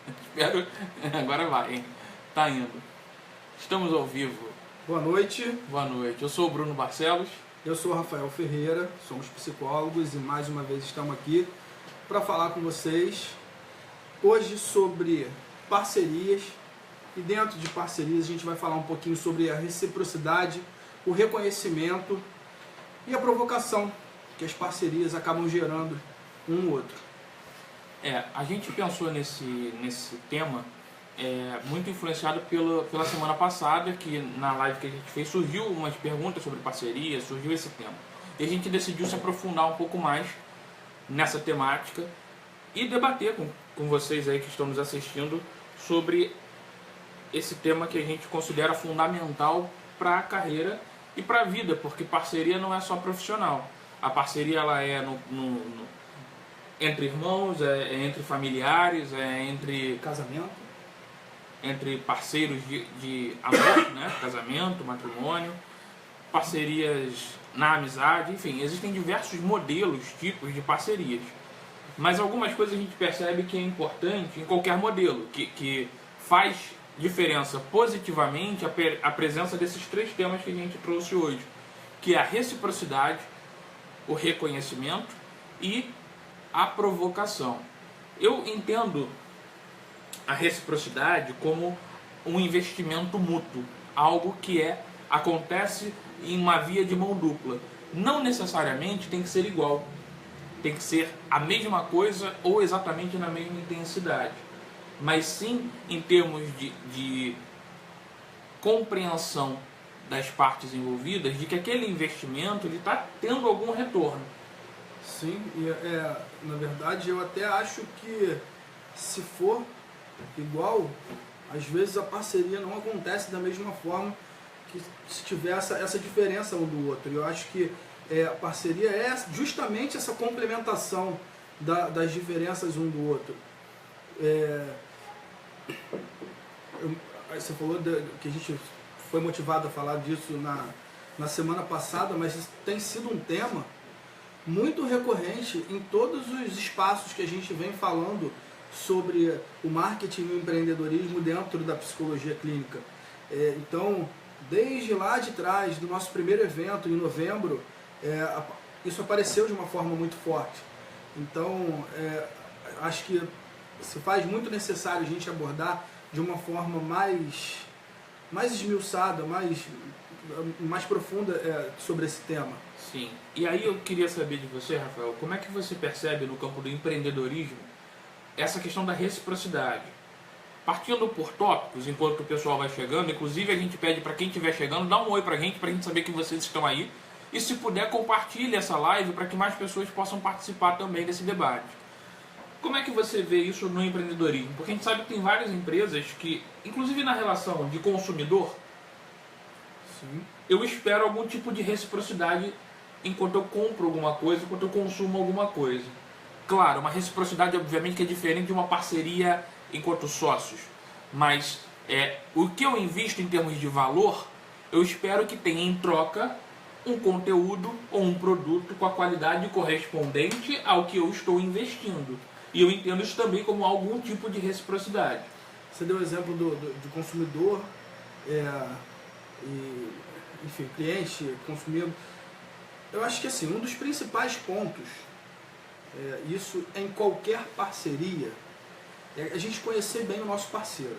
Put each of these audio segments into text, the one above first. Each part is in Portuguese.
Espero. Agora vai, hein? Tá indo. Estamos ao vivo. Boa noite, Boa noite. Eu sou o Bruno Barcelos. eu sou o Rafael Ferreira, somos psicólogos e mais uma vez estamos aqui para falar com vocês hoje sobre parcerias. E dentro de parcerias a gente vai falar um pouquinho sobre a reciprocidade, o reconhecimento e a provocação que as parcerias acabam gerando um outro. A gente pensou nesse tema muito influenciado pela semana passada, que na live que a gente fez surgiu umas perguntas sobre parceria, surgiu esse tema. E a gente decidiu se aprofundar um pouco mais nessa temática e debater com vocês aí que estão nos assistindo sobre esse tema que a gente considera fundamental para a carreira e para a vida, porque parceria não é só profissional. A parceria ela é entre irmãos, é entre familiares, é entre parceiros de amor, né? Casamento, matrimônio, parcerias na amizade, enfim, existem diversos modelos, tipos de parcerias. Mas algumas coisas a gente percebe que é importante em qualquer modelo, que faz diferença positivamente a presença desses três temas que a gente trouxe hoje, que é a reciprocidade, o reconhecimento e a provocação. Eu entendo a reciprocidade como um investimento mútuo, algo que acontece em uma via de mão dupla. Não necessariamente tem que ser igual, tem que ser a mesma coisa ou exatamente na mesma intensidade, mas sim em termos de compreensão das partes envolvidas de que aquele investimento está tendo algum retorno. Sim, e na verdade eu até acho que se for igual, às vezes a parceria não acontece da mesma forma que se tiver essa diferença um do outro. Eu acho que a parceria é justamente essa complementação das diferenças um do outro. Você falou que a gente foi motivado a falar disso na semana passada, mas isso tem sido um tema muito recorrente em todos os espaços que a gente vem falando sobre o marketing e o empreendedorismo dentro da psicologia clínica. Então, desde lá de trás, do nosso primeiro evento, em novembro, isso apareceu de uma forma muito forte. Então, acho que se faz muito necessário a gente abordar de uma forma mais esmiuçada, mais profunda sobre esse tema. Sim. E aí eu queria saber de você, Rafael, como é que você percebe no campo do empreendedorismo essa questão da reciprocidade? Partindo por tópicos, enquanto o pessoal vai chegando, inclusive a gente pede para quem estiver chegando, dá um oi pra gente saber que vocês estão aí. E se puder, compartilhe essa live para que mais pessoas possam participar também desse debate. Como é que você vê isso no empreendedorismo? Porque a gente sabe que tem várias empresas que, inclusive na relação de consumidor, Sim. Eu espero algum tipo de reciprocidade enquanto eu compro alguma coisa, enquanto eu consumo alguma coisa. Claro, uma reciprocidade obviamente que é diferente de uma parceria enquanto sócios, mas o que eu invisto em termos de valor, eu espero que tenha em troca um conteúdo ou um produto com a qualidade correspondente ao que eu estou investindo. E eu entendo isso também como algum tipo de reciprocidade. Você deu o exemplo do consumidor, enfim, cliente, consumidor. Eu acho que assim, um dos principais pontos, isso em qualquer parceria, é a gente conhecer bem o nosso parceiro.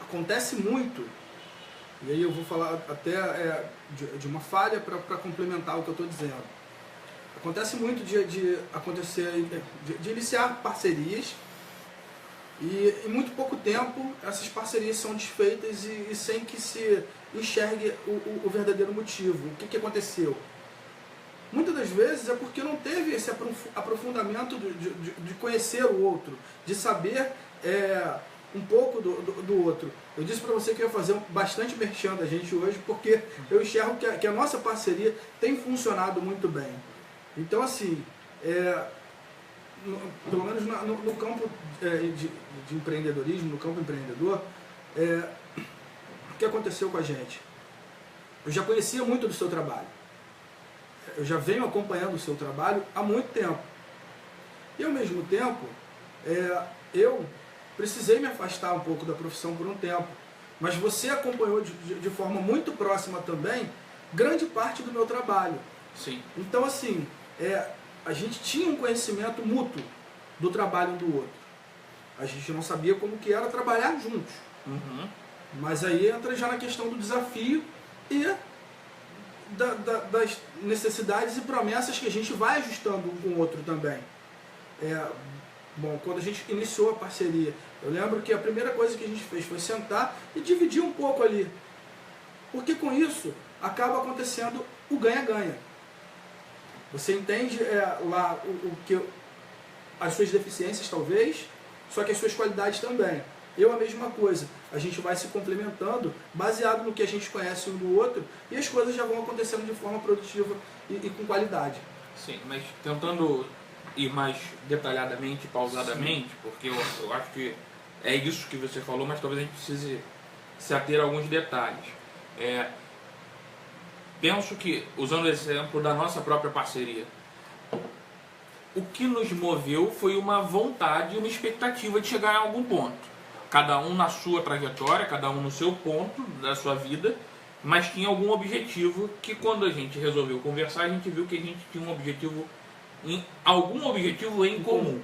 Acontece muito, e aí eu vou falar até de uma falha para complementar o que eu estou dizendo. Acontece muito de iniciar parcerias e em muito pouco tempo essas parcerias são desfeitas e sem que se enxergue o verdadeiro motivo. O que aconteceu? Muitas das vezes é porque não teve esse aprofundamento de conhecer o outro, de saber um pouco do outro. Eu disse para você que eu ia fazer bastante merchan da gente hoje, porque eu enxergo que a nossa parceria tem funcionado muito bem. Então, assim, pelo menos no campo de empreendedorismo, no campo empreendedor, o que aconteceu com a gente? Eu já conhecia muito do seu trabalho. Eu já venho acompanhando o seu trabalho há muito tempo. E, ao mesmo tempo, Eu precisei me afastar um pouco da profissão por um tempo, mas você acompanhou de forma muito próxima também grande parte do meu trabalho. Sim. Então, assim, a gente tinha um conhecimento mútuo do trabalho um do outro. A gente não sabia como que era trabalhar juntos. Uhum. Mas aí entra já na questão do desafio e das necessidades e promessas que a gente vai ajustando um com o outro também. Bom, quando a gente iniciou a parceria, eu lembro que a primeira coisa que a gente fez foi sentar e dividir um pouco ali. Porque com isso acaba acontecendo o ganha-ganha. Você entende lá as suas deficiências talvez, só que as suas qualidades também. Eu a mesma coisa. A gente vai se complementando baseado no que a gente conhece um do outro e as coisas já vão acontecendo de forma produtiva e com qualidade. Sim, mas tentando ir mais detalhadamente, pausadamente, sim, porque eu acho que é isso que você falou, mas talvez a gente precise se ater a alguns detalhes. Penso que, usando esse exemplo da nossa própria parceria, o que nos moveu foi uma vontade, uma expectativa de chegar a algum ponto. Cada um na sua trajetória, cada um no seu ponto da sua vida, mas tinha algum objetivo que quando a gente resolveu conversar, a gente viu que a gente tinha algum objetivo em comum.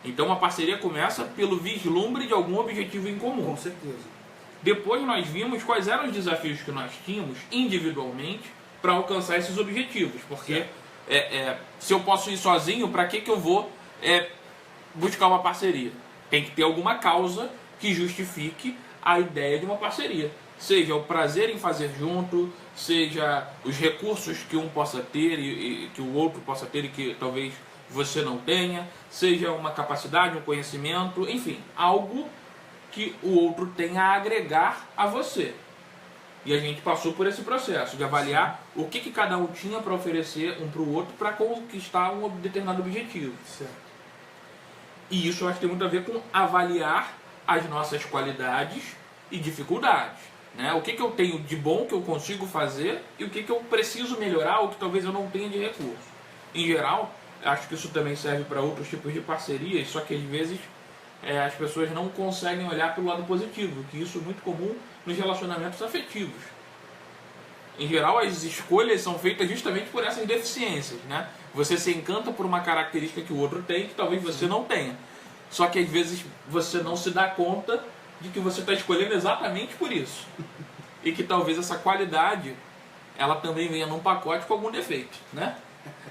Então a parceria começa pelo vislumbre de algum objetivo em comum. Com certeza. Depois nós vimos quais eram os desafios que nós tínhamos individualmente para alcançar esses objetivos. Porque se eu posso ir sozinho, para que eu vou buscar uma parceria? Tem que ter alguma causa que justifique a ideia de uma parceria. Seja o prazer em fazer junto, seja os recursos que um possa ter e que o outro possa ter e que talvez você não tenha, seja uma capacidade, um conhecimento, enfim, algo que o outro tenha a agregar a você. E a gente passou por esse processo de avaliar o que cada um tinha para oferecer um para o outro para conquistar um determinado objetivo. Certo. E isso eu acho que tem muito a ver com avaliar as nossas qualidades e dificuldades. Né? O que eu tenho de bom que eu consigo fazer e o que eu preciso melhorar ou que talvez eu não tenha de recurso. Em geral, acho que isso também serve para outros tipos de parcerias, só que às vezes as pessoas não conseguem olhar pelo lado positivo, que isso é muito comum nos relacionamentos afetivos. Em geral, as escolhas são feitas justamente por essas deficiências, né? Você se encanta por uma característica que o outro tem que talvez você não tenha. Só que às vezes você não se dá conta de que você está escolhendo exatamente por isso. E que talvez essa qualidade, ela também venha num pacote com algum defeito, né?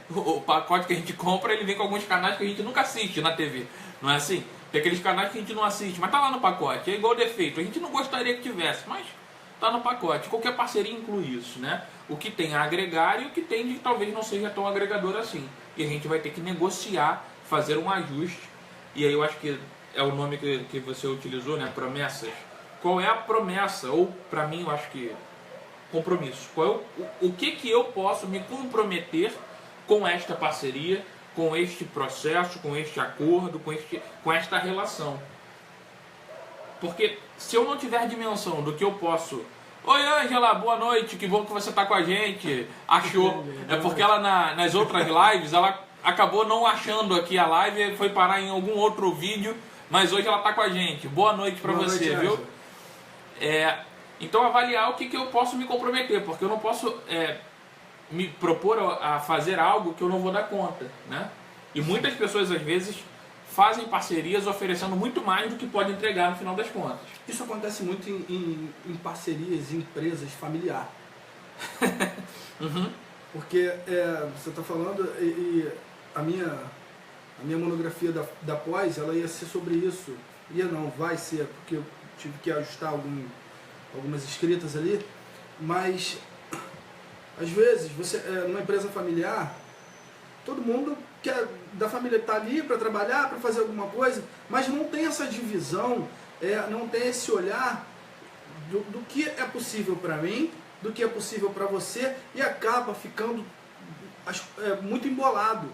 O pacote que a gente compra, ele vem com alguns canais que a gente nunca assiste na TV. Não é assim? Tem aqueles canais que a gente não assiste, mas tá lá no pacote. É igual defeito. A gente não gostaria que tivesse, mas tá no pacote. Qualquer parceria inclui isso, né? O que tem a agregar e o que tem de talvez não seja tão agregador assim. E a gente vai ter que negociar, fazer um ajuste. E aí eu acho que é o nome que você utilizou, né? Promessas. Qual é a promessa? Ou, para mim, eu acho que compromisso. Qual é o que eu posso me comprometer com esta parceria, com este processo, com este acordo, com esta relação? Porque se eu não tiver dimensão do que eu posso... Oi, Ângela, boa noite, que bom que você está com a gente. Achou. É porque ela nas outras lives, ela acabou não achando aqui a live, foi parar em algum outro vídeo, mas hoje ela está com a gente. Boa noite para você, viu? Então avaliar o que eu posso me comprometer, porque eu não posso me propor a fazer algo que eu não vou dar conta, né? E muitas pessoas às vezes fazem parcerias oferecendo muito mais do que pode entregar no final das contas. Isso acontece muito em parcerias, em empresas familiares. Uhum. Porque você está falando, e a minha monografia da pós, ela ia ser sobre isso. Vai ser, porque eu tive que ajustar algumas escritas ali. Mas, às vezes, você numa empresa familiar, todo mundo da família está ali para trabalhar, para fazer alguma coisa, mas não tem essa divisão, não tem esse olhar do que é possível para mim, do que é possível para você, e acaba ficando muito embolado.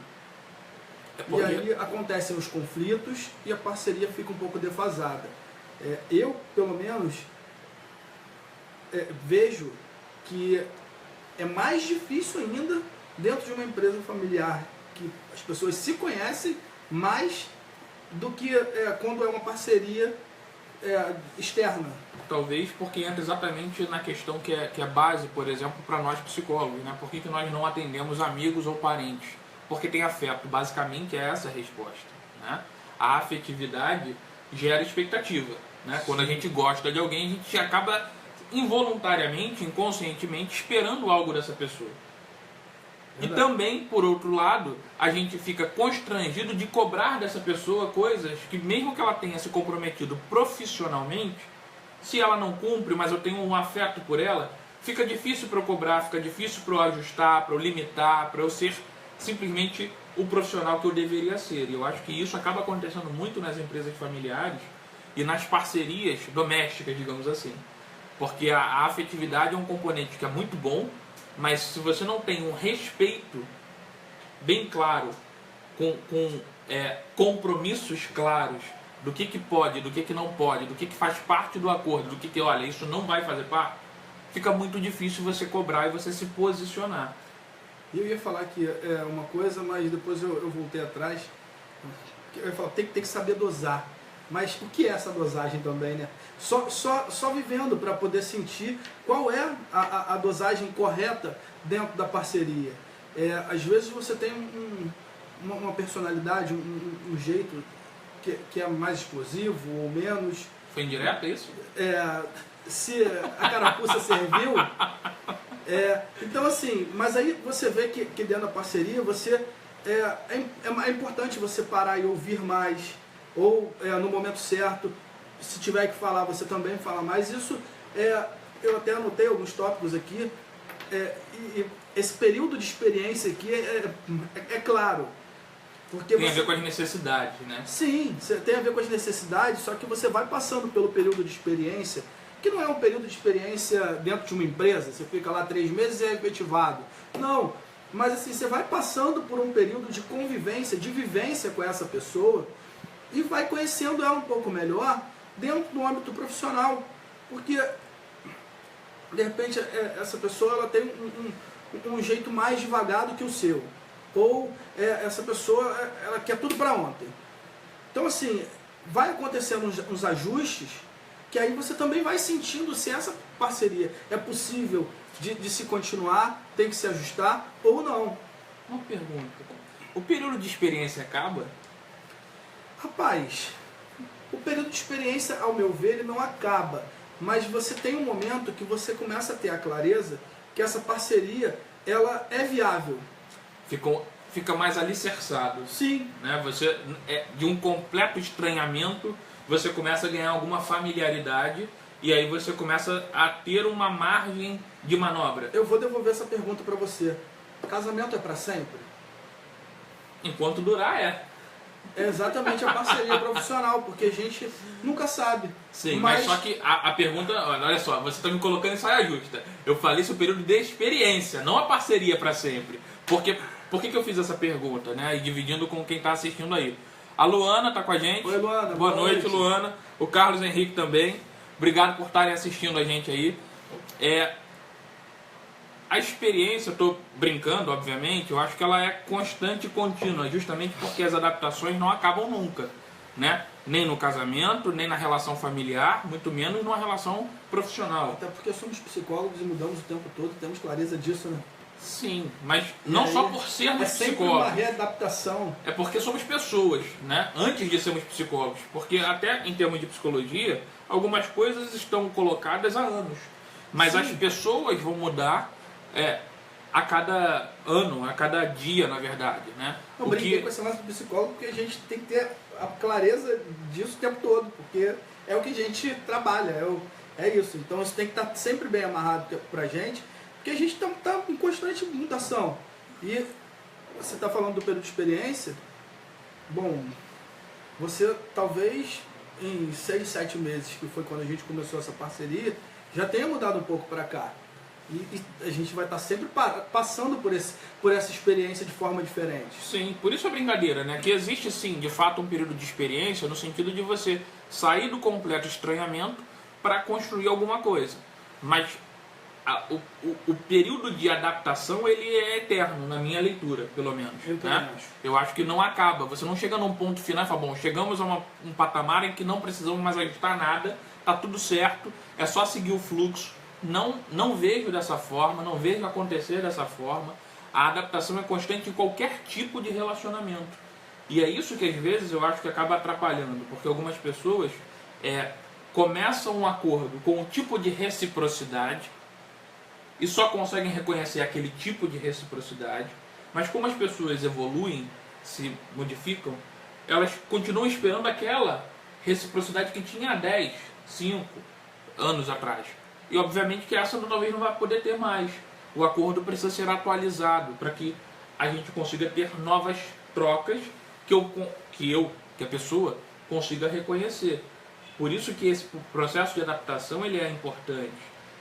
E aí acontecem os conflitos e a parceria fica um pouco defasada. Eu, pelo menos, vejo que é mais difícil ainda dentro de uma empresa familiar, que as pessoas se conhecem, mas do que quando é uma parceria externa. Talvez porque entra exatamente na questão que é base, por exemplo, para nós psicólogos, né? Por que nós não atendemos amigos ou parentes? Porque tem afeto, basicamente é essa a resposta, né? A afetividade gera expectativa, né? Quando a gente gosta de alguém, a gente acaba involuntariamente, inconscientemente, esperando algo dessa pessoa. Verdade. E também, por outro lado, a gente fica constrangido de cobrar dessa pessoa coisas que, mesmo que ela tenha se comprometido profissionalmente, se ela não cumpre, mas eu tenho um afeto por ela, fica difícil para eu cobrar, fica difícil para eu ajustar, para eu limitar, para eu ser simplesmente o profissional que eu deveria ser. E eu acho que isso acaba acontecendo muito nas empresas familiares e nas parcerias domésticas, digamos assim. Porque a afetividade é um componente que é muito bom, mas se você não tem um respeito bem claro, com compromissos claros do que pode, do que não pode, do que faz parte do acordo, do que olha, isso não vai fazer parte, fica muito difícil você cobrar e você se posicionar. Eu ia falar que é uma coisa, mas depois eu voltei atrás. Eu ia falar, tem que saber dosar. Mas o que é essa dosagem também, né? Só vivendo para poder sentir qual é a dosagem correta dentro da parceria. Às vezes você tem uma personalidade, um jeito que é mais explosivo ou menos. Foi indireto isso? Se a carapuça serviu. Então assim, mas aí você vê que dentro da parceria você é importante você parar e ouvir mais, ou no momento certo, se tiver que falar, você também fala mais. Isso eu até anotei alguns tópicos aqui, e esse período de experiência aqui é claro. Porque tem a ver com as necessidades, né? Sim, tem a ver com as necessidades, só que você vai passando pelo período de experiência, que não é um período de experiência dentro de uma empresa, você fica lá 3 meses e é efetivado. Não, mas assim, você vai passando por um período de convivência, de vivência com essa pessoa, e vai conhecendo ela um pouco melhor dentro do âmbito profissional. Porque, de repente, essa pessoa ela tem um jeito mais devagar do que o seu. Ou essa pessoa ela quer tudo para ontem. Então, assim, vai acontecendo uns ajustes que aí você também vai sentindo se essa parceria é possível de se continuar, tem que se ajustar ou não. Uma pergunta. O período de experiência acaba? Rapaz, o período de experiência, ao meu ver, ele não acaba. Mas você tem um momento que você começa a ter a clareza que essa parceria ela é viável. Fica mais alicerçado. Sim. Né? Você, de um completo estranhamento, você começa a ganhar alguma familiaridade e aí você começa a ter uma margem de manobra. Eu vou devolver essa pergunta para você. Casamento é para sempre? Enquanto durar, é. É exatamente a parceria profissional, porque a gente nunca sabe. Sim, mas só que a pergunta, olha só, você está me colocando em saia justa. Eu falei sobre o período de experiência, não a parceria para sempre. Porque por que eu fiz essa pergunta, né? E dividindo com quem está assistindo aí. A Luana está com a gente. Oi, Luana. Boa noite, Luana. O Carlos Henrique também. Obrigado por estarem assistindo a gente aí. A experiência, eu estou brincando, obviamente, eu acho que ela é constante e contínua, justamente porque as adaptações não acabam nunca, né? Nem no casamento, nem na relação familiar, muito menos numa relação profissional. Até porque somos psicólogos e mudamos o tempo todo, temos clareza disso, né? Sim, mas não só por sermos psicólogos. É uma readaptação. É porque somos pessoas, né? Antes de sermos psicólogos. Porque até em termos de psicologia, algumas coisas estão colocadas há anos. Mas as pessoas vão mudar a cada ano, a cada dia, na verdade, né? Eu brinquei com esse lance do psicólogo porque a gente tem que ter a clareza disso o tempo todo, porque é o que a gente trabalha, é isso. Então isso tem que estar sempre bem amarrado pra gente, porque a gente está em constante mutação. E você está falando do período de experiência, bom, você talvez em 6, 7 meses, que foi quando a gente começou essa parceria, já tenha mudado um pouco para cá. E a gente vai estar sempre passando por essa experiência de forma diferente. Sim, por isso a brincadeira, né? Que existe sim, de fato, um período de experiência no sentido de você sair do completo estranhamento para construir alguma coisa. Mas o período de adaptação ele é eterno, na minha leitura, pelo menos. Eu acho que não acaba. Você não chega num ponto final e fala, bom, chegamos a um patamar em que não precisamos mais ajustar nada, tá tudo certo, é só seguir o fluxo. Não vejo dessa forma, não vejo acontecer dessa forma. A adaptação é constante em qualquer tipo de relacionamento. E é isso que às vezes eu acho que acaba atrapalhando, porque algumas pessoas começam um acordo com um tipo de reciprocidade e só conseguem reconhecer aquele tipo de reciprocidade, mas como as pessoas evoluem, se modificam, elas continuam esperando aquela reciprocidade que tinha há 10, 5 anos atrás. E obviamente que essa talvez não vai poder ter mais. O acordo precisa ser atualizado para que a gente consiga ter novas trocas que a pessoa consiga reconhecer. Por isso que esse processo de adaptação ele é importante.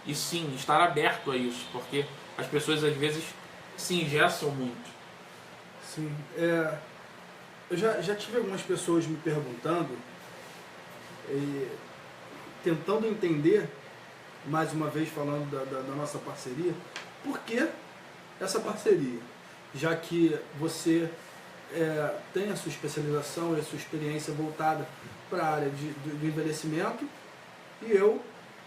E sim, estar aberto a isso, porque as pessoas às vezes se engessam muito. Sim, eu já tive algumas pessoas me perguntando, tentando entender, mais uma vez falando da nossa parceria, por que essa parceria? Já que você tem a sua especialização e a sua experiência voltada para a área do envelhecimento e eu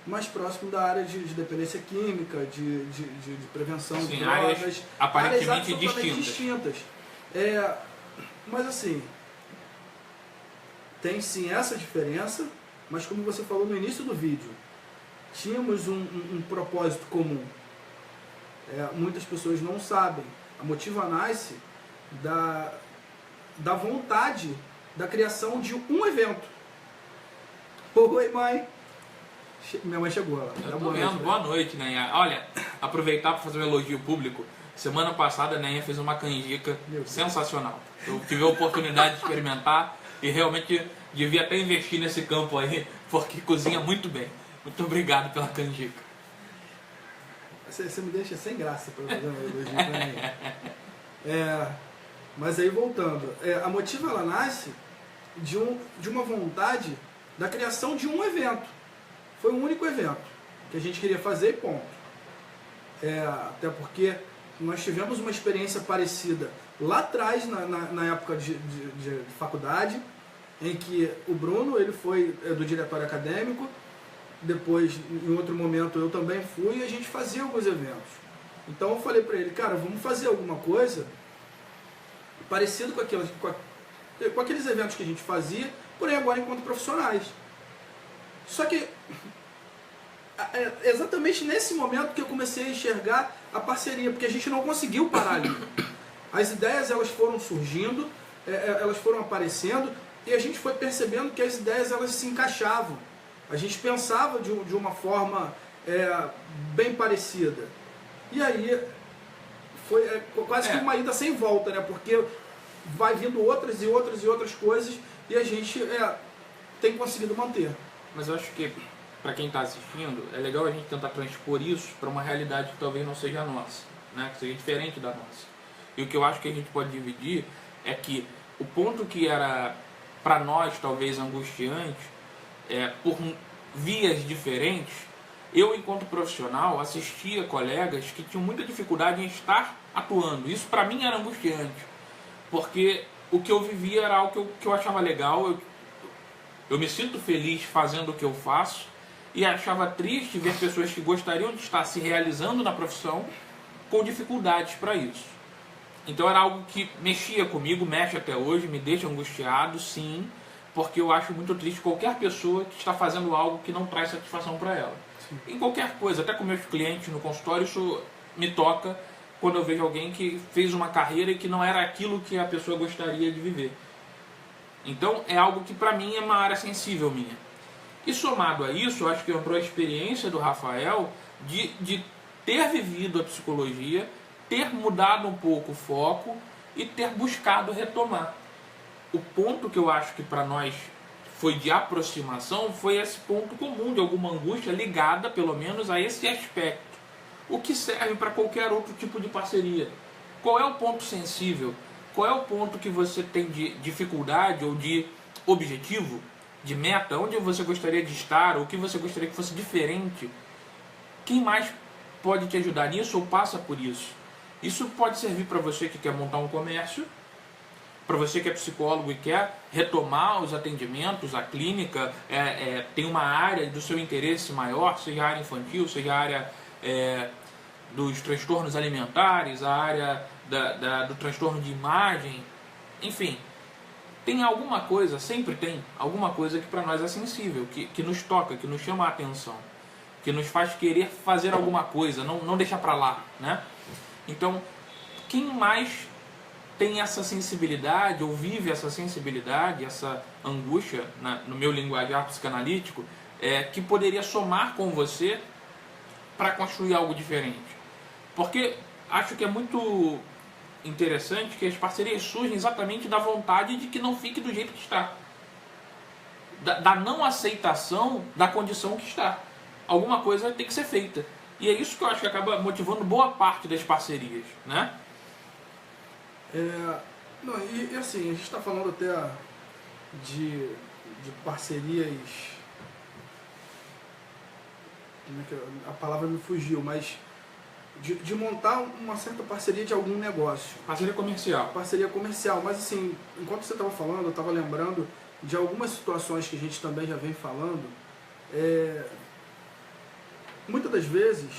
mais próximo da área de dependência química, de prevenção de drogas, áreas aparentemente distintas. Mas assim, tem sim essa diferença, mas como você falou no início do vídeo, tínhamos um propósito comum. Muitas pessoas não sabem. A Motiva nasce da vontade da criação de um evento. Oi, mãe! Minha mãe chegou lá. Eu tô vendo, boa noite, Nenha. Olha, aproveitar para fazer um elogio público. Semana passada a Nenha fez uma canjica sensacional. Eu tive a oportunidade de experimentar e realmente devia até investir nesse campo aí, porque cozinha muito bem. Muito obrigado pela canjica. Você me deixa sem graça para fazer um elogio pra Nenha. Mas aí voltando, a Motiva ela nasce de uma vontade da criação de um evento. Foi um único evento que a gente queria fazer e ponto. Até porque nós tivemos uma experiência parecida lá atrás, na época de faculdade, em que o Bruno ele foi do diretório acadêmico, depois, em outro momento, eu também fui e a gente fazia alguns eventos. Então eu falei para ele, cara, vamos fazer alguma coisa parecido com aqueles eventos que a gente fazia, porém agora enquanto profissionais. Só que exatamente nesse momento que eu comecei a enxergar a parceria, porque a gente não conseguiu parar ali. As ideias elas foram surgindo, elas foram aparecendo e a gente foi percebendo que as ideias elas se encaixavam. A gente pensava de uma forma bem parecida. E aí foi quase que uma ida sem volta, né? Porque vai vindo outras e outras e outras coisas e a gente tem conseguido manter. Mas eu acho que, para quem está assistindo, é legal a gente tentar transpor isso para uma realidade que talvez não seja a nossa, né? Que seja diferente da nossa. E o que eu acho que a gente pode dividir é que o ponto que era para nós talvez angustiante, por vias diferentes, eu enquanto profissional assistia colegas que tinham muita dificuldade em estar atuando. Isso para mim era angustiante, porque o que eu vivia era algo que eu achava legal, eu me sinto feliz fazendo o que eu faço e achava triste ver pessoas que gostariam de estar se realizando na profissão com dificuldades para isso. Então era algo que mexia comigo, mexe até hoje, me deixa angustiado, sim, porque eu acho muito triste qualquer pessoa que está fazendo algo que não traz satisfação para ela. Sim. Em qualquer coisa, até com meus clientes no consultório, isso me toca quando eu vejo alguém que fez uma carreira e que não era aquilo que a pessoa gostaria de viver. Então é algo que para mim é uma área sensível minha. E somado a isso, eu acho que entrou a experiência do Rafael de ter vivido a psicologia, ter mudado um pouco o foco e ter buscado retomar. O ponto que eu acho que para nós foi de aproximação foi esse ponto comum de alguma angústia ligada pelo menos a esse aspecto. O que serve para qualquer outro tipo de parceria. Qual é o ponto sensível? Qual é o ponto que você tem de dificuldade ou de objetivo, de meta, onde você gostaria de estar, ou o que você gostaria que fosse diferente? Quem mais pode te ajudar nisso ou passa por isso. Isso pode servir para você que quer montar um comércio, para você que é psicólogo e quer retomar os atendimentos, a clínica, tem uma área do seu interesse maior, seja a área infantil, seja a área dos transtornos alimentares, a área do transtorno de imagem, enfim, tem alguma coisa, sempre tem alguma coisa que para nós é sensível, que nos toca, que nos chama a atenção, que nos faz querer fazer alguma coisa, não deixar para lá, né? Então, quem mais tem essa sensibilidade, ou vive essa sensibilidade, essa angústia, no meu linguajar psicanalítico, que poderia somar com você para construir algo diferente? Porque acho que é muito interessante que as parcerias surgem exatamente da vontade de que não fique do jeito que está. Da não aceitação da condição que está. Alguma coisa tem que ser feita. E é isso que eu acho que acaba motivando boa parte das parcerias, né? E assim, a gente está falando até de parcerias. Como é que a palavra me fugiu, mas de montar uma certa parceria de algum negócio. Parceria comercial. Parceria comercial, mas assim, enquanto você estava falando, eu estava lembrando de algumas situações que a gente também já vem falando. Muitas das vezes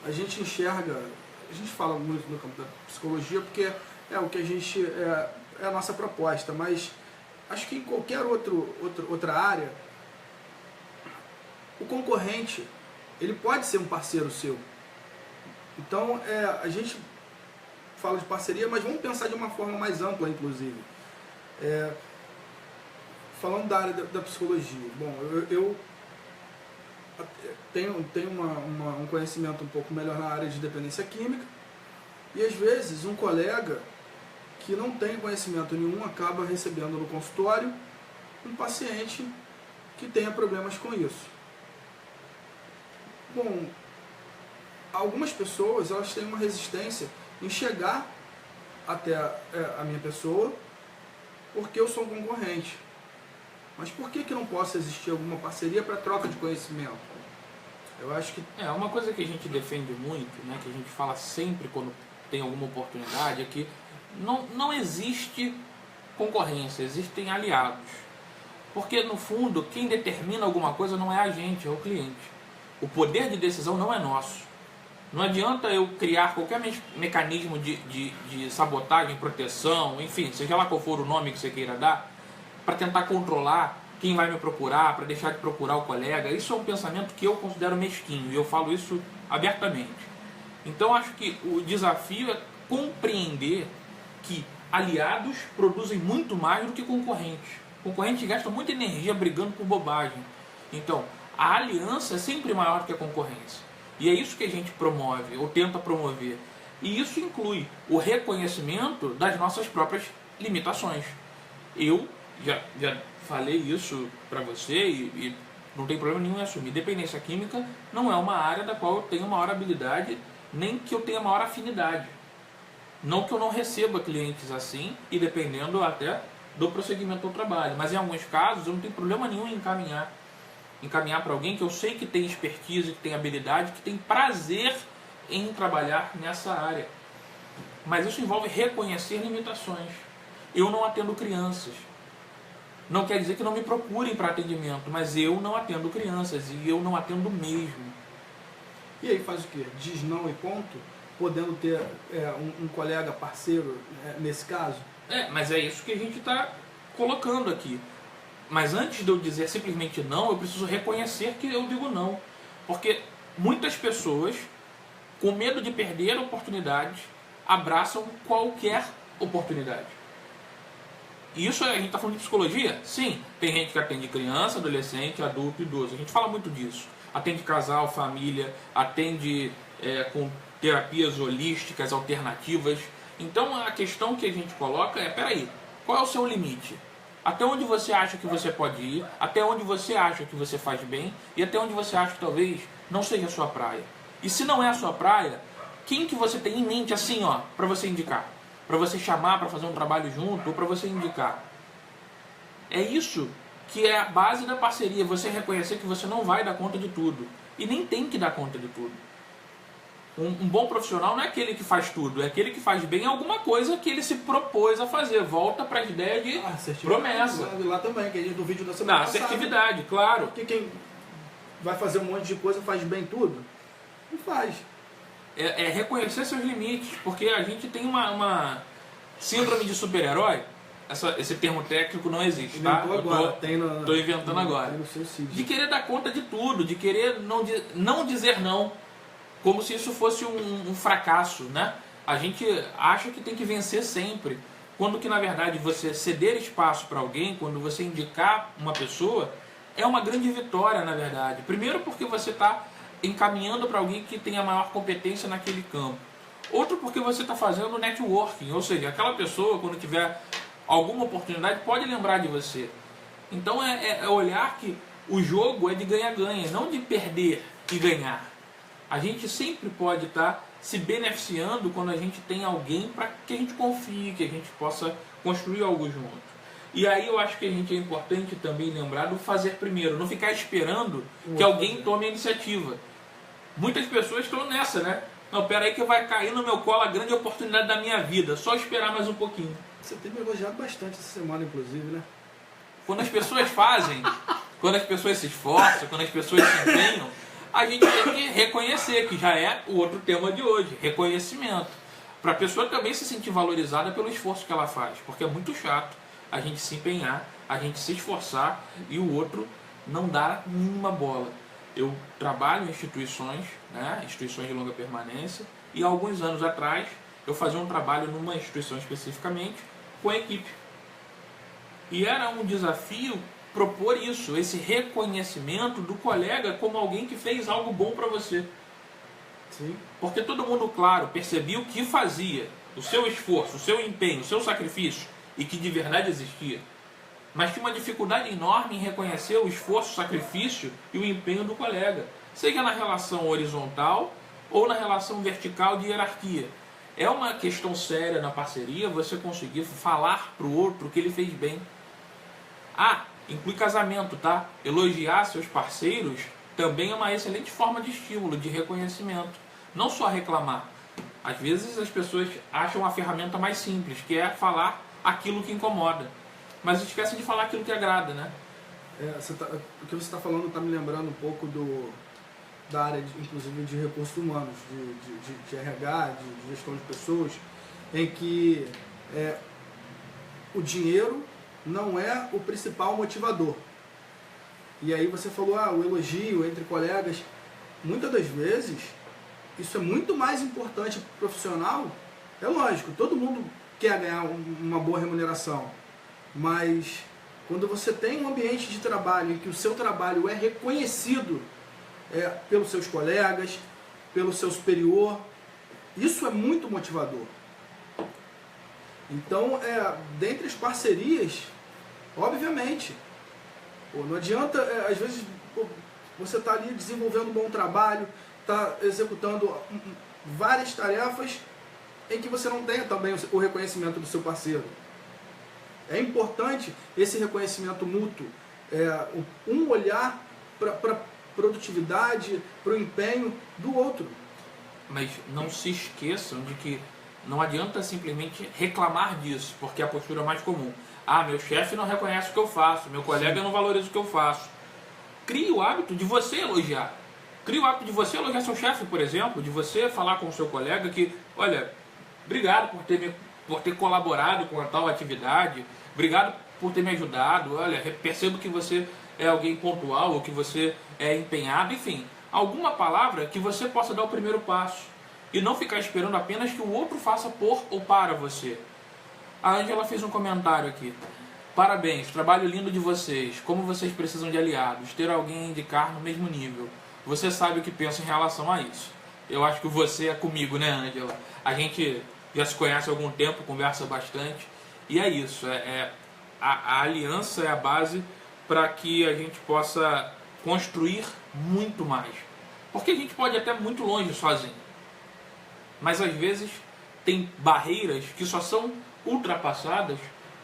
a gente enxerga, a gente fala muito no campo da psicologia porque é o que a gente é a nossa proposta, mas acho que em qualquer outra área o concorrente ele pode ser um parceiro seu. Então a gente fala de parceria, mas vamos pensar de uma forma mais ampla, inclusive. Falando da área da psicologia, bom, eu tenho um conhecimento um pouco melhor na área de dependência química, e às vezes um colega que não tem conhecimento nenhum acaba recebendo no consultório um paciente que tenha problemas com isso. Bom, algumas pessoas elas têm uma resistência em chegar até a minha pessoa porque eu sou um concorrente. Mas por que não possa existir alguma parceria para troca de conhecimento? Eu acho que... uma coisa que a gente defende muito, né, que a gente fala sempre quando tem alguma oportunidade, é que não existe concorrência, existem aliados. Porque, no fundo, quem determina alguma coisa não é a gente, é o cliente. O poder de decisão não é nosso. Não adianta eu criar qualquer mecanismo de sabotagem, proteção, enfim, seja lá qual for o nome que você queira dar, para tentar controlar quem vai me procurar, para deixar de procurar o colega. Isso é um pensamento que eu considero mesquinho, e eu falo isso abertamente. Então acho que o desafio é compreender que aliados produzem muito mais do que concorrentes. Concorrentes gastam muita energia brigando por bobagem. Então, a aliança é sempre maior do que a concorrência. E é isso que a gente promove, ou tenta promover. E isso inclui o reconhecimento das nossas próprias limitações. Eu já falei isso para você e não tem problema nenhum em assumir. Dependência química não é uma área da qual eu tenho maior habilidade, nem que eu tenha maior afinidade. Não que eu não receba clientes assim, e dependendo até do prosseguimento do trabalho. Mas em alguns casos eu não tenho problema nenhum em encaminhar para alguém que eu sei que tem expertise, que tem habilidade, que tem prazer em trabalhar nessa área. Mas isso envolve reconhecer limitações. Eu não atendo crianças. Não quer dizer que não me procurem para atendimento, mas eu não atendo crianças e eu não atendo mesmo. E aí faz o quê? Diz não e ponto? Podendo ter um colega parceiro nesse caso? Mas é isso que a gente está colocando aqui. Mas antes de eu dizer simplesmente não, eu preciso reconhecer que eu digo não. Porque muitas pessoas, com medo de perder oportunidades, abraçam qualquer oportunidade. E isso a gente está falando de psicologia? Sim, tem gente que atende criança, adolescente, adulto, idoso. A gente fala muito disso. Atende casal, família, atende com terapias holísticas, alternativas. Então a questão que a gente coloca é, peraí, qual é o seu limite? Até onde você acha que você pode ir, até onde você acha que você faz bem e até onde você acha que talvez não seja a sua praia. E se não é a sua praia, quem que você tem em mente assim, para você indicar? Para você chamar para fazer um trabalho junto ou para você indicar? É isso que é a base da parceria, você reconhecer que você não vai dar conta de tudo. E nem tem que dar conta de tudo. Um bom profissional não é aquele que faz tudo, é aquele que faz bem alguma coisa que ele se propôs a fazer. Volta para a ideia de promessa. Lá também, que a gente do vídeo da semana passada. Assertividade, claro. Porque quem vai fazer um monte de coisa faz bem tudo? Não faz. É reconhecer seus limites, porque a gente tem uma síndrome de super-herói. Esse termo técnico não existe, tá? Estou inventando agora. De querer dar conta de tudo, de querer não dizer não, como se isso fosse um fracasso, né? A gente acha que tem que vencer sempre, quando que na verdade você ceder espaço para alguém, quando você indicar uma pessoa, é uma grande vitória, na verdade. Primeiro porque você está encaminhando para alguém que tenha maior competência naquele campo. Outro porque você está fazendo networking, ou seja, aquela pessoa, quando tiver alguma oportunidade, pode lembrar de você. Então é olhar que o jogo é de ganha-ganha, não de perder e ganhar. A gente sempre pode estar se beneficiando quando a gente tem alguém para que a gente confie, que a gente possa construir algo junto. E aí eu acho que a gente é importante também lembrar do fazer primeiro, não ficar esperando que alguém tome a iniciativa. Muitas pessoas estão nessa, né? Não, peraí que vai cair no meu colo a grande oportunidade da minha vida, só esperar mais um pouquinho. Você tem me elogiado bastante essa semana, inclusive, né? Quando as pessoas fazem, quando as pessoas se esforçam, quando as pessoas se empenham, a gente tem que reconhecer, que já é o outro tema de hoje, reconhecimento. Para a pessoa também se sentir valorizada pelo esforço que ela faz, porque é muito chato a gente se empenhar, a gente se esforçar e o outro não dá nenhuma bola. Eu trabalho em instituições, né, instituições de longa permanência, e há alguns anos atrás eu fazia um trabalho numa instituição especificamente com a equipe. E era um desafio propor isso, esse reconhecimento do colega como alguém que fez algo bom para você. Sim. Porque todo mundo, claro, percebia o que fazia, o seu esforço, o seu empenho, o seu sacrifício, e que de verdade existia. Mas tinha uma dificuldade enorme em reconhecer o esforço, o sacrifício e o empenho do colega, seja na relação horizontal ou na relação vertical de hierarquia. É uma questão séria na parceria você conseguir falar para o outro que ele fez bem. Inclui casamento, tá? Elogiar seus parceiros também é uma excelente forma de estímulo, de reconhecimento. Não só reclamar. Às vezes as pessoas acham a ferramenta mais simples, que é falar aquilo que incomoda. Mas esquecem de falar aquilo que agrada, né? O que você está falando está me lembrando um pouco da área, inclusive, de recursos humanos, de RH, de gestão de pessoas, em que o dinheiro não é o principal motivador. E aí você falou, o elogio entre colegas. Muitas das vezes, isso é muito mais importante para o profissional. É lógico, todo mundo quer ganhar uma boa remuneração. Mas quando você tem um ambiente de trabalho em que o seu trabalho é reconhecido pelos seus colegas, pelo seu superior, isso é muito motivador. Então, dentre as parcerias, obviamente, não adianta, às vezes, você está ali desenvolvendo um bom trabalho, está executando várias tarefas em que você não tenha também o reconhecimento do seu parceiro. É importante esse reconhecimento mútuo, um olhar para a produtividade, para o empenho do outro. Mas não se esqueçam de que não adianta simplesmente reclamar disso, porque é a postura mais comum. Meu chefe não reconhece o que eu faço, meu colega não valoriza o que eu faço. Crie o hábito de você elogiar. Crie o hábito de você elogiar seu chefe, por exemplo, de você falar com o seu colega que, olha, obrigado por ter colaborado com a tal atividade, obrigado por ter me ajudado, olha, percebo que você é alguém pontual, ou que você é empenhado, enfim, alguma palavra que você possa dar o primeiro passo e não ficar esperando apenas que o outro faça por ou para você. A Ângela fez um comentário aqui. Parabéns, trabalho lindo de vocês. Como vocês precisam de aliados, ter alguém a indicar no mesmo nível. Você sabe o que penso em relação a isso. Eu acho que você é comigo, né, Ângela? A gente já se conhece há algum tempo, conversa bastante. E é isso, a aliança é a base para que a gente possa construir muito mais. Porque a gente pode ir até muito longe sozinho. Mas às vezes tem barreiras que só são ultrapassadas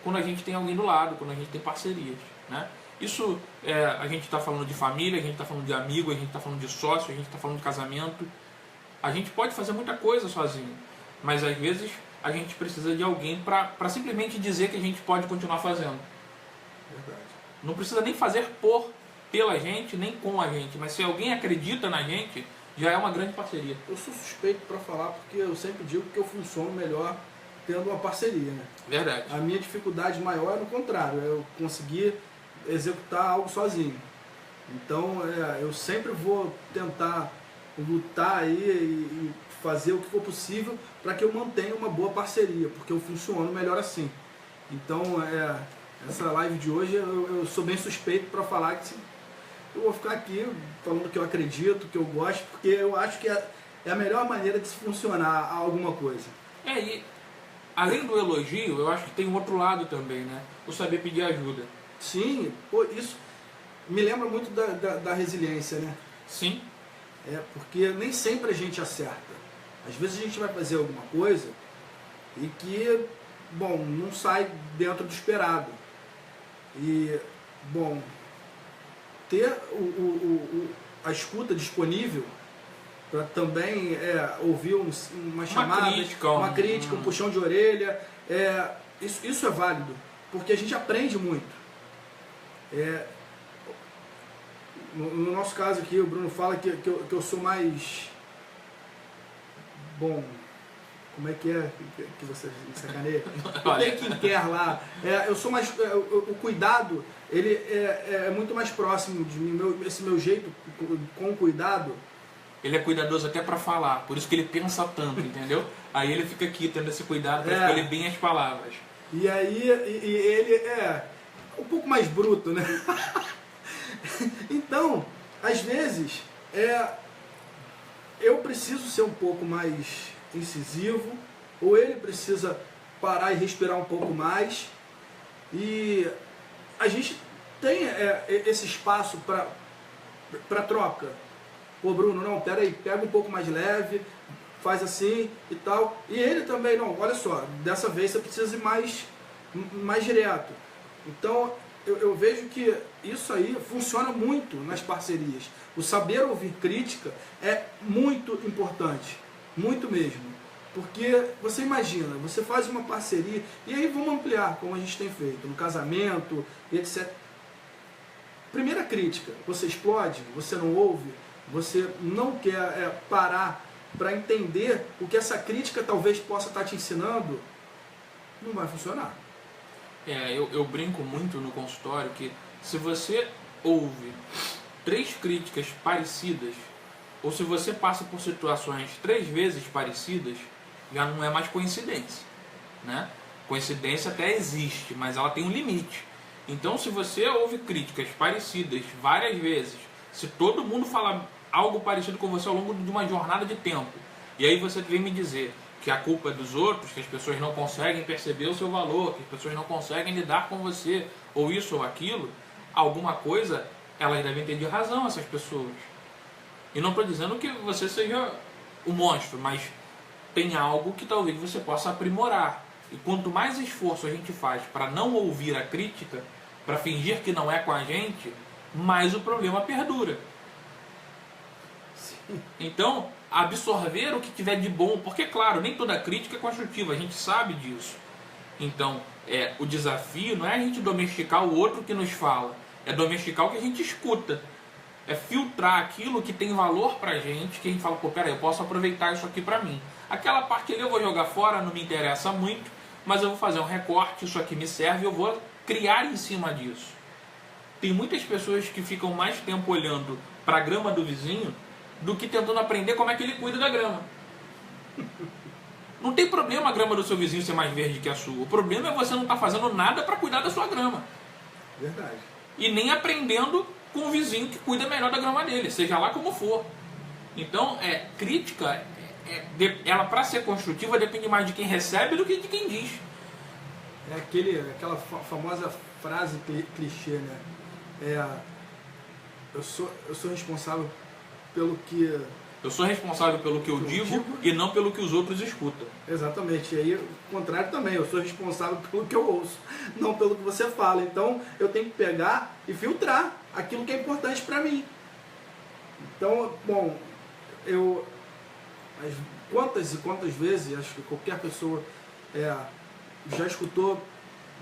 quando a gente tem alguém do lado, quando a gente tem parcerias, né? Isso, a gente está falando de família, a gente está falando de amigo, a gente está falando de sócio, a gente está falando de casamento. A gente pode fazer muita coisa sozinho, mas às vezes a gente precisa de alguém para simplesmente dizer que a gente pode continuar fazendo. Verdade. Não precisa nem fazer pela gente, nem com a gente, mas se alguém acredita na gente, já é uma grande parceria. Eu sou suspeito para falar porque eu sempre digo que eu funciono melhor tendo uma parceria, né? Verdade. A minha dificuldade maior é no contrário, é eu conseguir executar algo sozinho. Então, eu sempre vou tentar lutar aí e fazer o que for possível para que eu mantenha uma boa parceria, porque eu funciono melhor assim. Então, essa live de hoje eu sou bem suspeito para falar que eu vou ficar aqui falando que eu acredito, que eu gosto, porque eu acho que é a melhor maneira de se funcionar alguma coisa. E além do elogio, eu acho que tem um outro lado também, né? O saber pedir ajuda. Sim, pô, isso me lembra muito da resiliência, né? Sim. Porque nem sempre a gente acerta. Às vezes a gente vai fazer alguma coisa e que, bom, não sai dentro do esperado. E, bom, ter a escuta disponível para também ouvir uma chamada, uma crítica, um puxão de orelha, isso é válido, porque a gente aprende muito. No nosso caso aqui, o Bruno fala que eu sou mais... Bom, como é que você me sacaneia? Eu tenho quem quer lá. Eu sou mais... o cuidado, ele é muito mais próximo de mim. Esse meu jeito, com cuidado... Ele é cuidadoso até para falar, por isso que ele pensa tanto, entendeu? Aí ele fica aqui tendo esse cuidado para escolher bem as palavras. E aí ele é um pouco mais bruto, né? Então, às vezes, eu preciso ser um pouco mais incisivo, ou ele precisa parar e respirar um pouco mais, e a gente tem esse espaço para troca. Pô, Bruno, não, peraí, pega um pouco mais leve, faz assim e tal. E ele também, não, olha só, dessa vez você precisa ir mais direto. Então, eu vejo que isso aí funciona muito nas parcerias. O saber ouvir crítica é muito importante, muito mesmo. Porque você imagina, você faz uma parceria, e aí vamos ampliar, como a gente tem feito, no casamento, etc. Primeira crítica, você explode, você não ouve, você não quer parar para entender o que essa crítica talvez possa estar te ensinando, não vai funcionar. Eu brinco muito no consultório que se você ouve 3 críticas parecidas, ou se você passa por situações 3 vezes parecidas, já não é mais coincidência, né? Coincidência até existe, mas ela tem um limite. Então, se você ouve críticas parecidas várias vezes, se todo mundo fala algo parecido com você ao longo de uma jornada de tempo, e aí você vem me dizer que a culpa é dos outros, que as pessoas não conseguem perceber o seu valor, que as pessoas não conseguem lidar com você, ou isso ou aquilo, alguma coisa elas devem ter de razão, essas pessoas. E não estou dizendo que você seja o monstro, mas tem algo que talvez você possa aprimorar. E quanto mais esforço a gente faz para não ouvir a crítica, para fingir que não é com a gente, mais o problema perdura. Sim. Então, absorver o que tiver de bom, porque, claro, nem toda crítica é construtiva, a gente sabe disso. Então, o desafio não é a gente domesticar o outro que nos fala, é domesticar o que a gente escuta. É filtrar aquilo que tem valor pra gente, que a gente fala, pô, peraí, eu posso aproveitar isso aqui pra mim. Aquela parte ali eu vou jogar fora, não me interessa muito, mas eu vou fazer um recorte, isso aqui me serve, eu vou criar em cima disso. Tem muitas pessoas que ficam mais tempo olhando para a grama do vizinho do que tentando aprender como é que ele cuida da grama. Não tem problema a grama do seu vizinho ser mais verde que a sua. O problema é você não estar fazendo nada para cuidar da sua grama. Verdade. E nem aprendendo com o vizinho que cuida melhor da grama dele, seja lá como for. Então, crítica, ela para ser construtiva depende mais de quem recebe do que de quem diz. Aquela famosa frase clichê, né? Eu sou responsável pelo que... Eu sou responsável pelo que eu digo e não pelo que os outros escutam. Exatamente. E aí, o contrário também. Eu sou responsável pelo que eu ouço, não pelo que você fala. Então, eu tenho que pegar e filtrar aquilo que é importante para mim. Então, bom, quantas e quantas vezes, acho que qualquer pessoa já escutou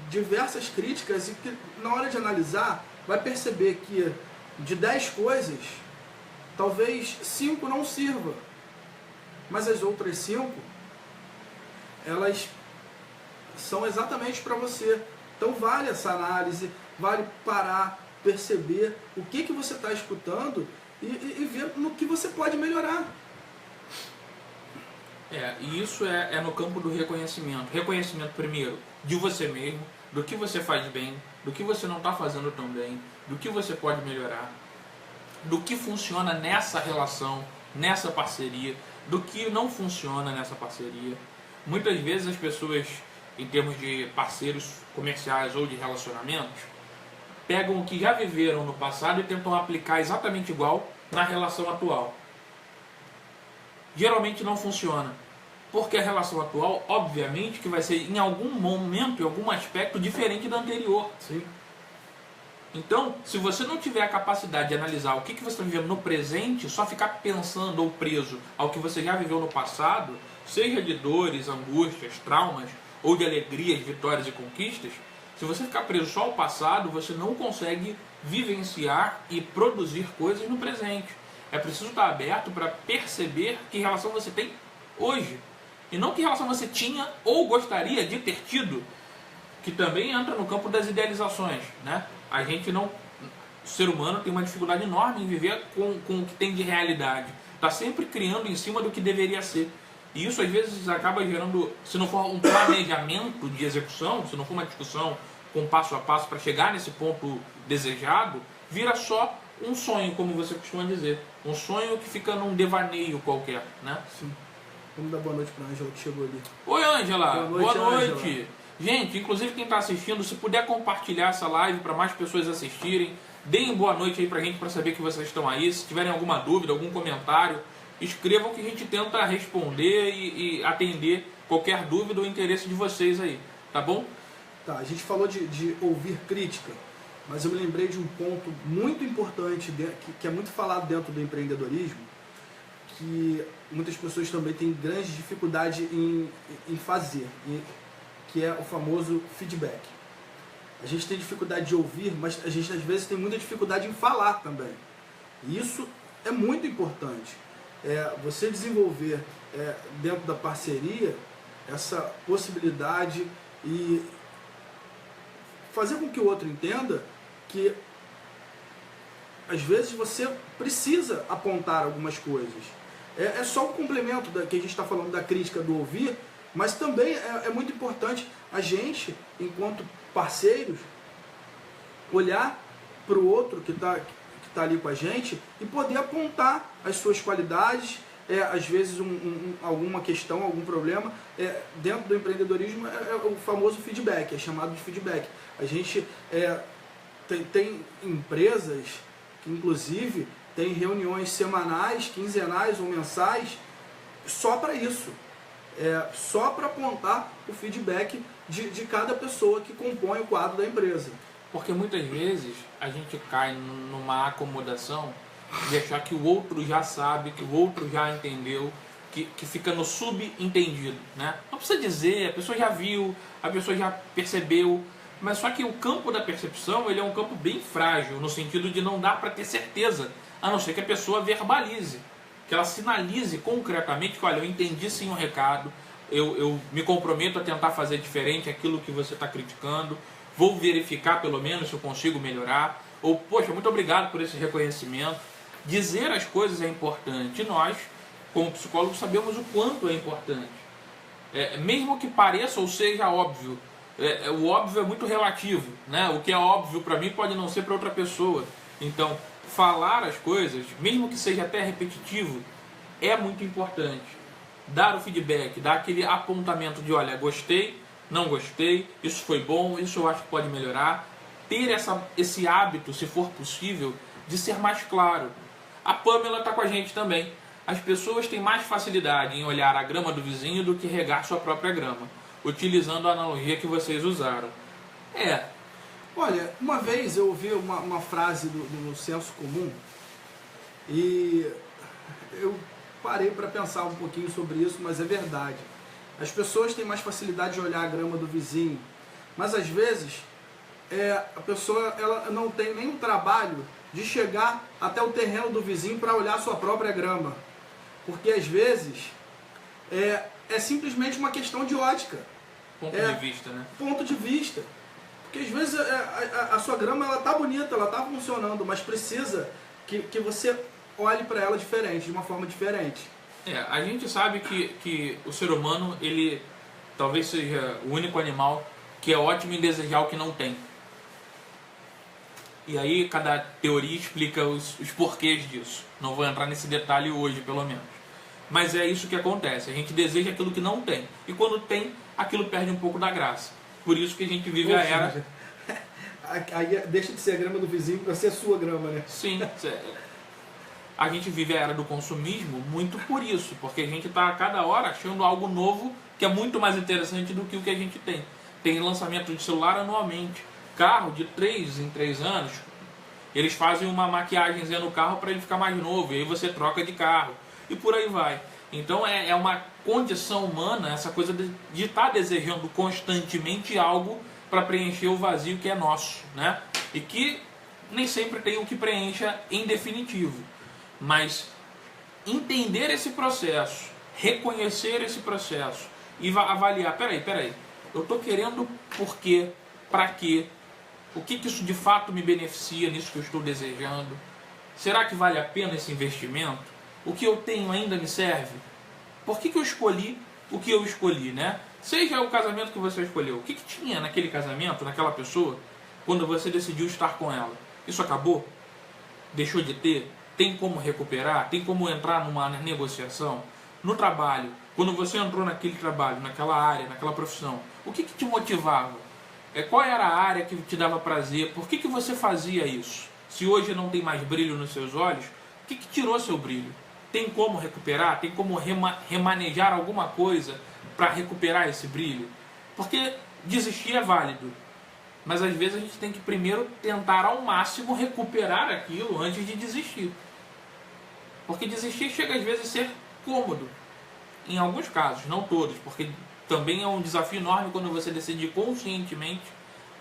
diversas críticas e que na hora de analisar vai perceber que de 10 coisas, talvez 5 não sirva, mas as outras 5, elas são exatamente para você. Então vale essa análise, vale parar, perceber o que você está escutando e ver no que você pode melhorar. E isso é no campo do reconhecimento. Reconhecimento primeiro de você mesmo, do que você faz bem, do que você não está fazendo tão bem, do que você pode melhorar, do que funciona nessa relação, nessa parceria, do que não funciona nessa parceria. Muitas vezes as pessoas, em termos de parceiros comerciais ou de relacionamentos, pegam o que já viveram no passado e tentam aplicar exatamente igual na relação atual. Geralmente não funciona, porque a relação atual, obviamente, que vai ser em algum momento, em algum aspecto, diferente da anterior. Sim. Então, se você não tiver a capacidade de analisar o que você está vivendo no presente, só ficar pensando ou preso ao que você já viveu no passado, seja de dores, angústias, traumas, ou de alegrias, vitórias e conquistas, se você ficar preso só ao passado, você não consegue vivenciar e produzir coisas no presente. É preciso estar aberto para perceber que relação você tem hoje, e não que relação você tinha ou gostaria de ter tido, que também entra no campo das idealizações, né? A gente não... O ser humano tem uma dificuldade enorme em viver com o que tem de realidade. Está sempre criando em cima do que deveria ser. E isso às vezes acaba gerando, se não for um planejamento de execução, se não for uma discussão com passo a passo para chegar nesse ponto desejado, vira só um sonho, como você costuma dizer. Um sonho que fica num devaneio qualquer, né? Sim. Vamos dar boa noite para a Ângela que chegou ali. Oi, Ângela. Boa noite. Ângela. Gente, inclusive quem está assistindo, se puder compartilhar essa live para mais pessoas assistirem, deem boa noite aí pra gente para saber que vocês estão aí. Se tiverem alguma dúvida, algum comentário, escrevam que a gente tenta responder e atender qualquer dúvida ou interesse de vocês aí, tá bom? Tá, a gente falou de ouvir crítica, mas eu me lembrei de um ponto muito importante, que é muito falado dentro do empreendedorismo, que muitas pessoas também têm grande dificuldade em fazer, que é o famoso feedback. A gente tem dificuldade de ouvir, mas a gente às vezes tem muita dificuldade em falar também. E isso é muito importante. Você desenvolver dentro da parceria essa possibilidade e fazer com que o outro entenda que às vezes você precisa apontar algumas coisas. É só um complemento que a gente está falando da crítica do ouvir, mas também é muito importante a gente, enquanto parceiros, olhar para o outro que está ali com a gente e poder apontar as suas qualidades, às vezes alguma questão, algum problema. Dentro do empreendedorismo é o famoso feedback, é chamado de feedback. A gente tem empresas que inclusive tem reuniões semanais, quinzenais ou mensais só para isso. Só para apontar o feedback de cada pessoa que compõe o quadro da empresa. Porque muitas vezes a gente cai numa acomodação de achar que o outro já sabe, que o outro já entendeu, que fica no subentendido, né? Não precisa dizer, a pessoa já viu, a pessoa já percebeu, mas só que o campo da percepção ele é um campo bem frágil, no sentido de não dar para ter certeza, a não ser que a pessoa verbalize, que ela sinalize concretamente que, olha, eu entendi sim o recado, eu me comprometo a tentar fazer diferente aquilo que você está criticando, vou verificar pelo menos se eu consigo melhorar, ou, poxa, muito obrigado por esse reconhecimento. Dizer as coisas é importante, e nós, como psicólogos, sabemos o quanto é importante. Mesmo que pareça ou seja óbvio, o óbvio é muito relativo, né? O que é óbvio para mim pode não ser para outra pessoa. Então, falar as coisas, mesmo que seja até repetitivo, é muito importante. Dar o feedback, dar aquele apontamento de, olha, gostei, não gostei, isso foi bom, isso eu acho que pode melhorar. Ter esse hábito, se for possível, de ser mais claro. A Pamela está com a gente também. As pessoas têm mais facilidade em olhar a grama do vizinho do que regar sua própria grama, utilizando a analogia que vocês usaram. Olha, uma vez eu ouvi uma frase do senso comum e eu parei para pensar um pouquinho sobre isso, mas é verdade. As pessoas têm mais facilidade de olhar a grama do vizinho, mas às vezes a pessoa ela não tem nenhum trabalho de chegar até o terreno do vizinho para olhar a sua própria grama. Porque às vezes é simplesmente uma questão de ótica. Ponto de vista, né? Ponto de vista. Porque às vezes a sua grama ela tá bonita, ela tá funcionando, mas precisa que você olhe para ela diferente, de uma forma diferente. A gente sabe que o ser humano, ele talvez seja o único animal que é ótimo em desejar o que não tem. E aí cada teoria explica os porquês disso. Não vou entrar nesse detalhe hoje, pelo menos. Mas é isso que acontece. A gente deseja aquilo que não tem. E quando tem, aquilo perde um pouco da graça. Por isso que a gente vive a era... Aí deixa de ser a grama do vizinho para ser a sua grama, né? Sim. A gente vive a era do consumismo muito por isso. Porque a gente está a cada hora achando algo novo que é muito mais interessante do que o que a gente tem. Tem lançamento de celular anualmente. Carro de 3 em 3 anos, eles fazem uma maquiagemzinha no carro para ele ficar mais novo, e aí você troca de carro, e por aí vai. Então é uma condição humana, essa coisa de estar desejando constantemente algo para preencher o vazio que é nosso, né? E que nem sempre tem o que preencha em definitivo. Mas entender esse processo, reconhecer esse processo e avaliar, peraí, eu estou querendo por quê, para quê? O que isso de fato me beneficia nisso que eu estou desejando? Será que vale a pena esse investimento? O que eu tenho ainda me serve? Por que eu escolhi o que eu escolhi, né? Seja o casamento que você escolheu, o que tinha naquele casamento, naquela pessoa, quando você decidiu estar com ela? Isso acabou? Deixou de ter? Tem como recuperar? Tem como entrar numa negociação? No trabalho, quando você entrou naquele trabalho, naquela área, naquela profissão, o que te motivava? Qual era a área que te dava prazer? Por que você fazia isso? Se hoje não tem mais brilho nos seus olhos, o que tirou seu brilho? Tem como recuperar? Tem como remanejar alguma coisa para recuperar esse brilho? Porque desistir é válido, mas às vezes a gente tem que primeiro tentar ao máximo recuperar aquilo antes de desistir. Porque desistir chega às vezes a ser cômodo, em alguns casos, não todos, porque também é um desafio enorme quando você decide conscientemente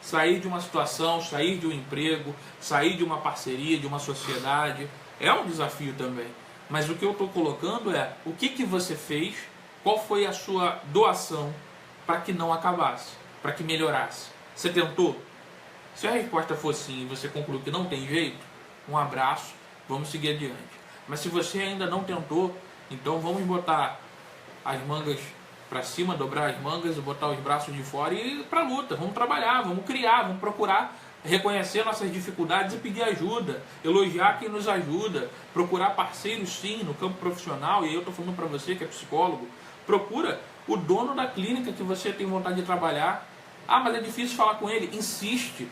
sair de uma situação, sair de um emprego, sair de uma parceria, de uma sociedade. É um desafio também. Mas o que eu estou colocando é o que você fez, qual foi a sua doação para que não acabasse, para que melhorasse. Você tentou? Se a resposta for sim e você concluiu que não tem jeito, um abraço, vamos seguir adiante. Mas se você ainda não tentou, então vamos botar as mangas para cima, dobrar as mangas, botar os braços de fora e ir para a luta. Vamos trabalhar, vamos criar, vamos procurar reconhecer nossas dificuldades e pedir ajuda, elogiar quem nos ajuda, procurar parceiros sim no campo profissional. E aí eu estou falando para você que é psicólogo, procura o dono da clínica que você tem vontade de trabalhar. Ah, mas é difícil falar com ele. Insiste,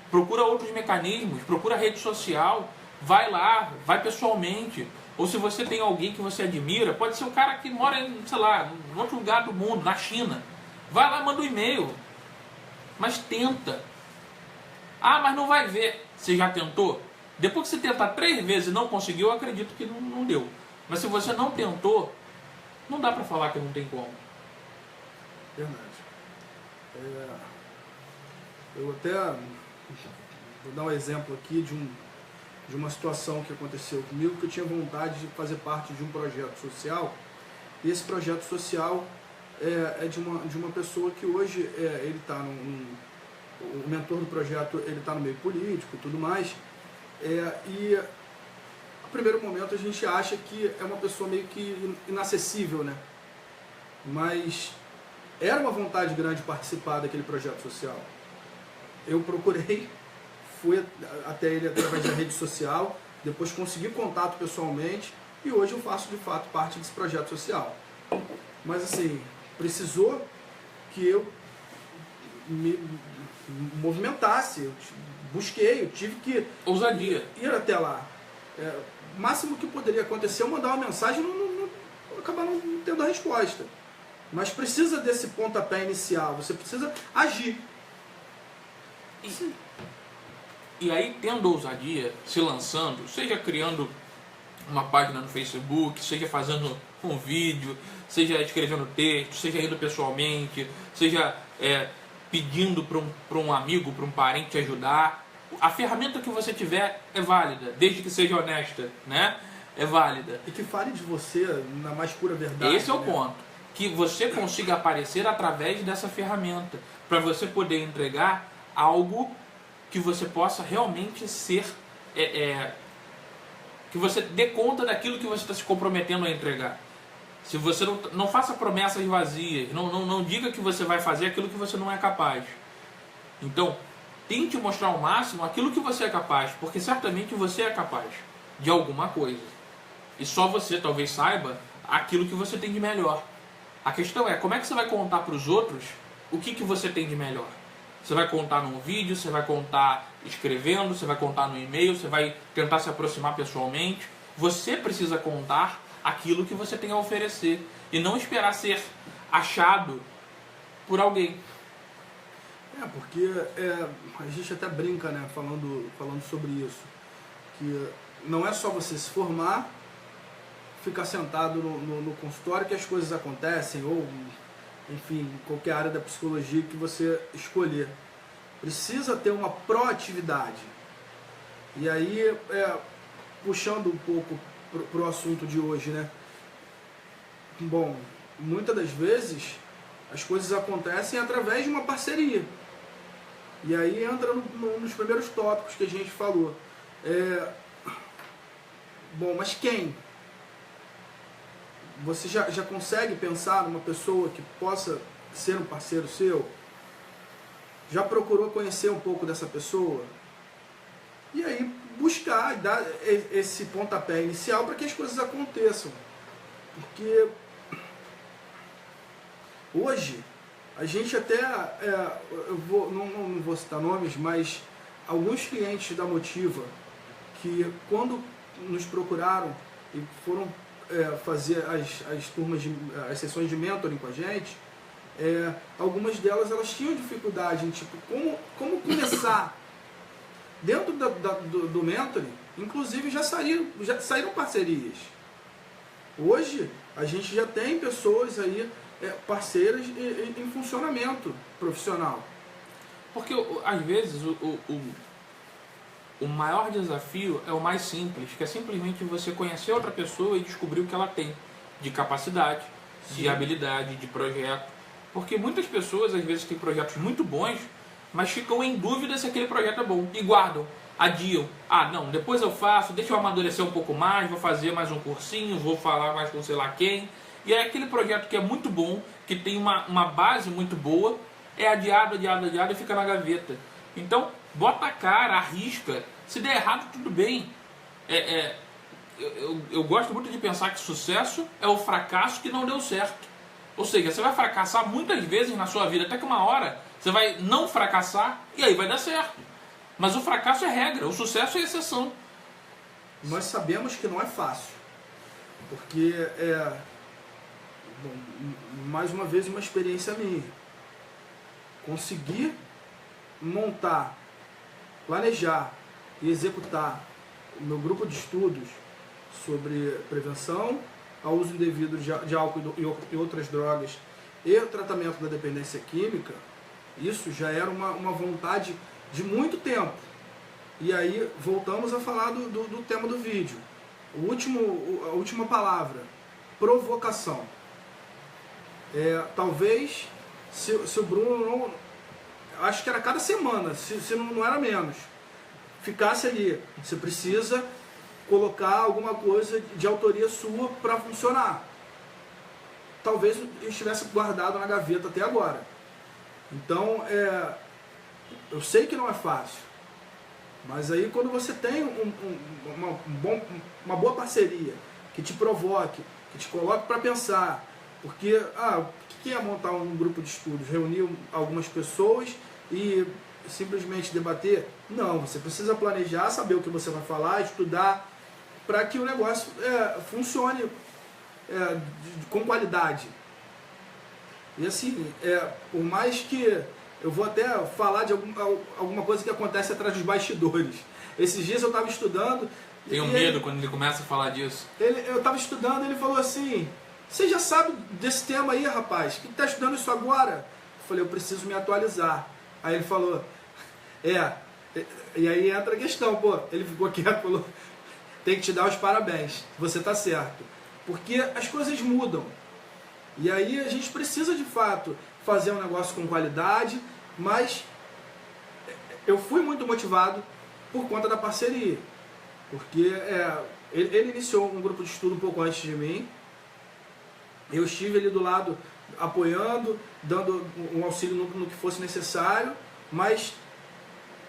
procura outros mecanismos, procura a rede social, vai lá, vai pessoalmente. Ou se você tem alguém que você admira, pode ser o cara que mora em, sei lá, em outro lugar do mundo, na China. Vai lá, manda um e-mail. Mas tenta. Ah, mas não vai ver. Você já tentou? Depois que você tentar 3 vezes e não conseguiu, eu acredito que não deu. Mas se você não tentou, não dá pra falar que não tem como. Verdade. Eu até vou dar um exemplo aqui de uma situação que aconteceu comigo, que eu tinha vontade de fazer parte de um projeto social. E esse projeto social é de uma pessoa que hoje ele está o mentor do projeto, ele está no meio político e tudo mais. E no primeiro momento a gente acha que é uma pessoa meio que inacessível, né? Mas era uma vontade grande participar daquele projeto social. Eu procurei, fui até ele através da rede social, depois consegui contato pessoalmente e hoje eu faço de fato parte desse projeto social. Mas assim, precisou que eu me movimentasse, eu busquei, eu tive que ousadia, ir até lá. O máximo que poderia acontecer é mandar uma mensagem e acabar não tendo a resposta. Mas precisa desse pontapé inicial, você precisa agir. E aí, tendo ousadia, se lançando, seja criando uma página no Facebook, seja fazendo um vídeo, seja escrevendo texto, seja indo pessoalmente, seja pedindo para um amigo, para um parente te ajudar. A ferramenta que você tiver é válida, desde que seja honesta, né? É válida. E que fale de você na mais pura verdade. Esse é o ponto. Que você consiga aparecer através dessa ferramenta, para você poder entregar algo que você possa realmente ser, que você dê conta daquilo que você está se comprometendo a entregar. Se você não faça promessas vazias, não diga que você vai fazer aquilo que você não é capaz. Então, tente mostrar ao máximo aquilo que você é capaz, porque certamente você é capaz de alguma coisa. E só você talvez saiba aquilo que você tem de melhor. A questão é, como é que você vai contar para os outros o que você tem de melhor? Você vai contar num vídeo, você vai contar escrevendo, você vai contar no e-mail, você vai tentar se aproximar pessoalmente. Você precisa contar aquilo que você tem a oferecer e não esperar ser achado por alguém. Porque a gente até brinca, né, falando sobre isso, que não é só você se formar, ficar sentado no consultório que as coisas acontecem, ou enfim, qualquer área da psicologia que você escolher. Precisa ter uma proatividade. E aí, puxando um pouco para o assunto de hoje, né? Bom, muitas das vezes as coisas acontecem através de uma parceria. E aí entra nos primeiros tópicos que a gente falou. Bom, mas quem? Você já consegue pensar numa pessoa que possa ser um parceiro seu? Já procurou conhecer um pouco dessa pessoa? E aí buscar e dar esse pontapé inicial para que as coisas aconteçam. Porque hoje a gente até, não vou citar nomes, mas alguns clientes da Motiva que quando nos procuraram e foram fazer as sessões de mentoring com a gente, algumas delas elas tinham dificuldade em como começar. Dentro do mentoring, inclusive já saíram parcerias. Hoje a gente já tem pessoas aí parceiras em funcionamento profissional. Porque às vezes o maior desafio é o mais simples, que é simplesmente você conhecer outra pessoa e descobrir o que ela tem de capacidade, Sim. de habilidade, de projeto. Porque muitas pessoas às vezes têm projetos muito bons, mas ficam em dúvida se aquele projeto é bom e guardam, adiam. Ah, não, depois eu faço, deixa eu amadurecer um pouco mais, vou fazer mais um cursinho, vou falar mais com sei lá quem. E aí aquele projeto que é muito bom, que tem uma base muito boa, é adiado e fica na gaveta. Então, bota a cara, arrisca. Se der errado, tudo bem. Eu gosto muito de pensar que sucesso é o fracasso que não deu certo. Ou seja, você vai fracassar muitas vezes na sua vida, até que uma hora você vai não fracassar e aí vai dar certo. Mas o fracasso é regra, o sucesso é exceção. Nós sabemos que não é fácil. Porque mais uma vez uma experiência minha. Conseguir montar, planejar e executar o meu grupo de estudos sobre prevenção ao uso indevido de álcool e outras drogas e o tratamento da dependência química, isso já era uma vontade de muito tempo. E aí voltamos a falar do tema do vídeo. A última palavra, provocação. Talvez, se o Bruno não... Acho que era cada semana, se não era menos. Ficasse ali, você precisa colocar alguma coisa de autoria sua para funcionar. Talvez eu estivesse guardado na gaveta até agora. Então, eu sei que não é fácil. Mas aí quando você tem uma boa parceria, que te provoque, que te coloque para pensar, porque o que é montar um grupo de estudos? Reunir algumas pessoas e simplesmente debater? Não, você precisa planejar, saber o que você vai falar, estudar, para que o negócio funcione com qualidade. E assim, por mais que eu vou até falar de alguma coisa que acontece atrás dos bastidores, Esses dias eu estava estudando... Tenho medo quando ele começa a falar disso. Eu estava estudando e ele falou assim, você já sabe desse tema aí, rapaz? Que está estudando isso agora? Eu falei, eu preciso me atualizar. Aí ele falou, e aí entra a questão, pô, ele ficou quieto, falou, tem que te dar os parabéns, você está certo. Porque as coisas mudam. E aí a gente precisa, de fato, fazer um negócio com qualidade, mas eu fui muito motivado por conta da parceria. Porque ele iniciou um grupo de estudo um pouco antes de mim. Eu estive ali do lado apoiando, dando um auxílio no que fosse necessário, mas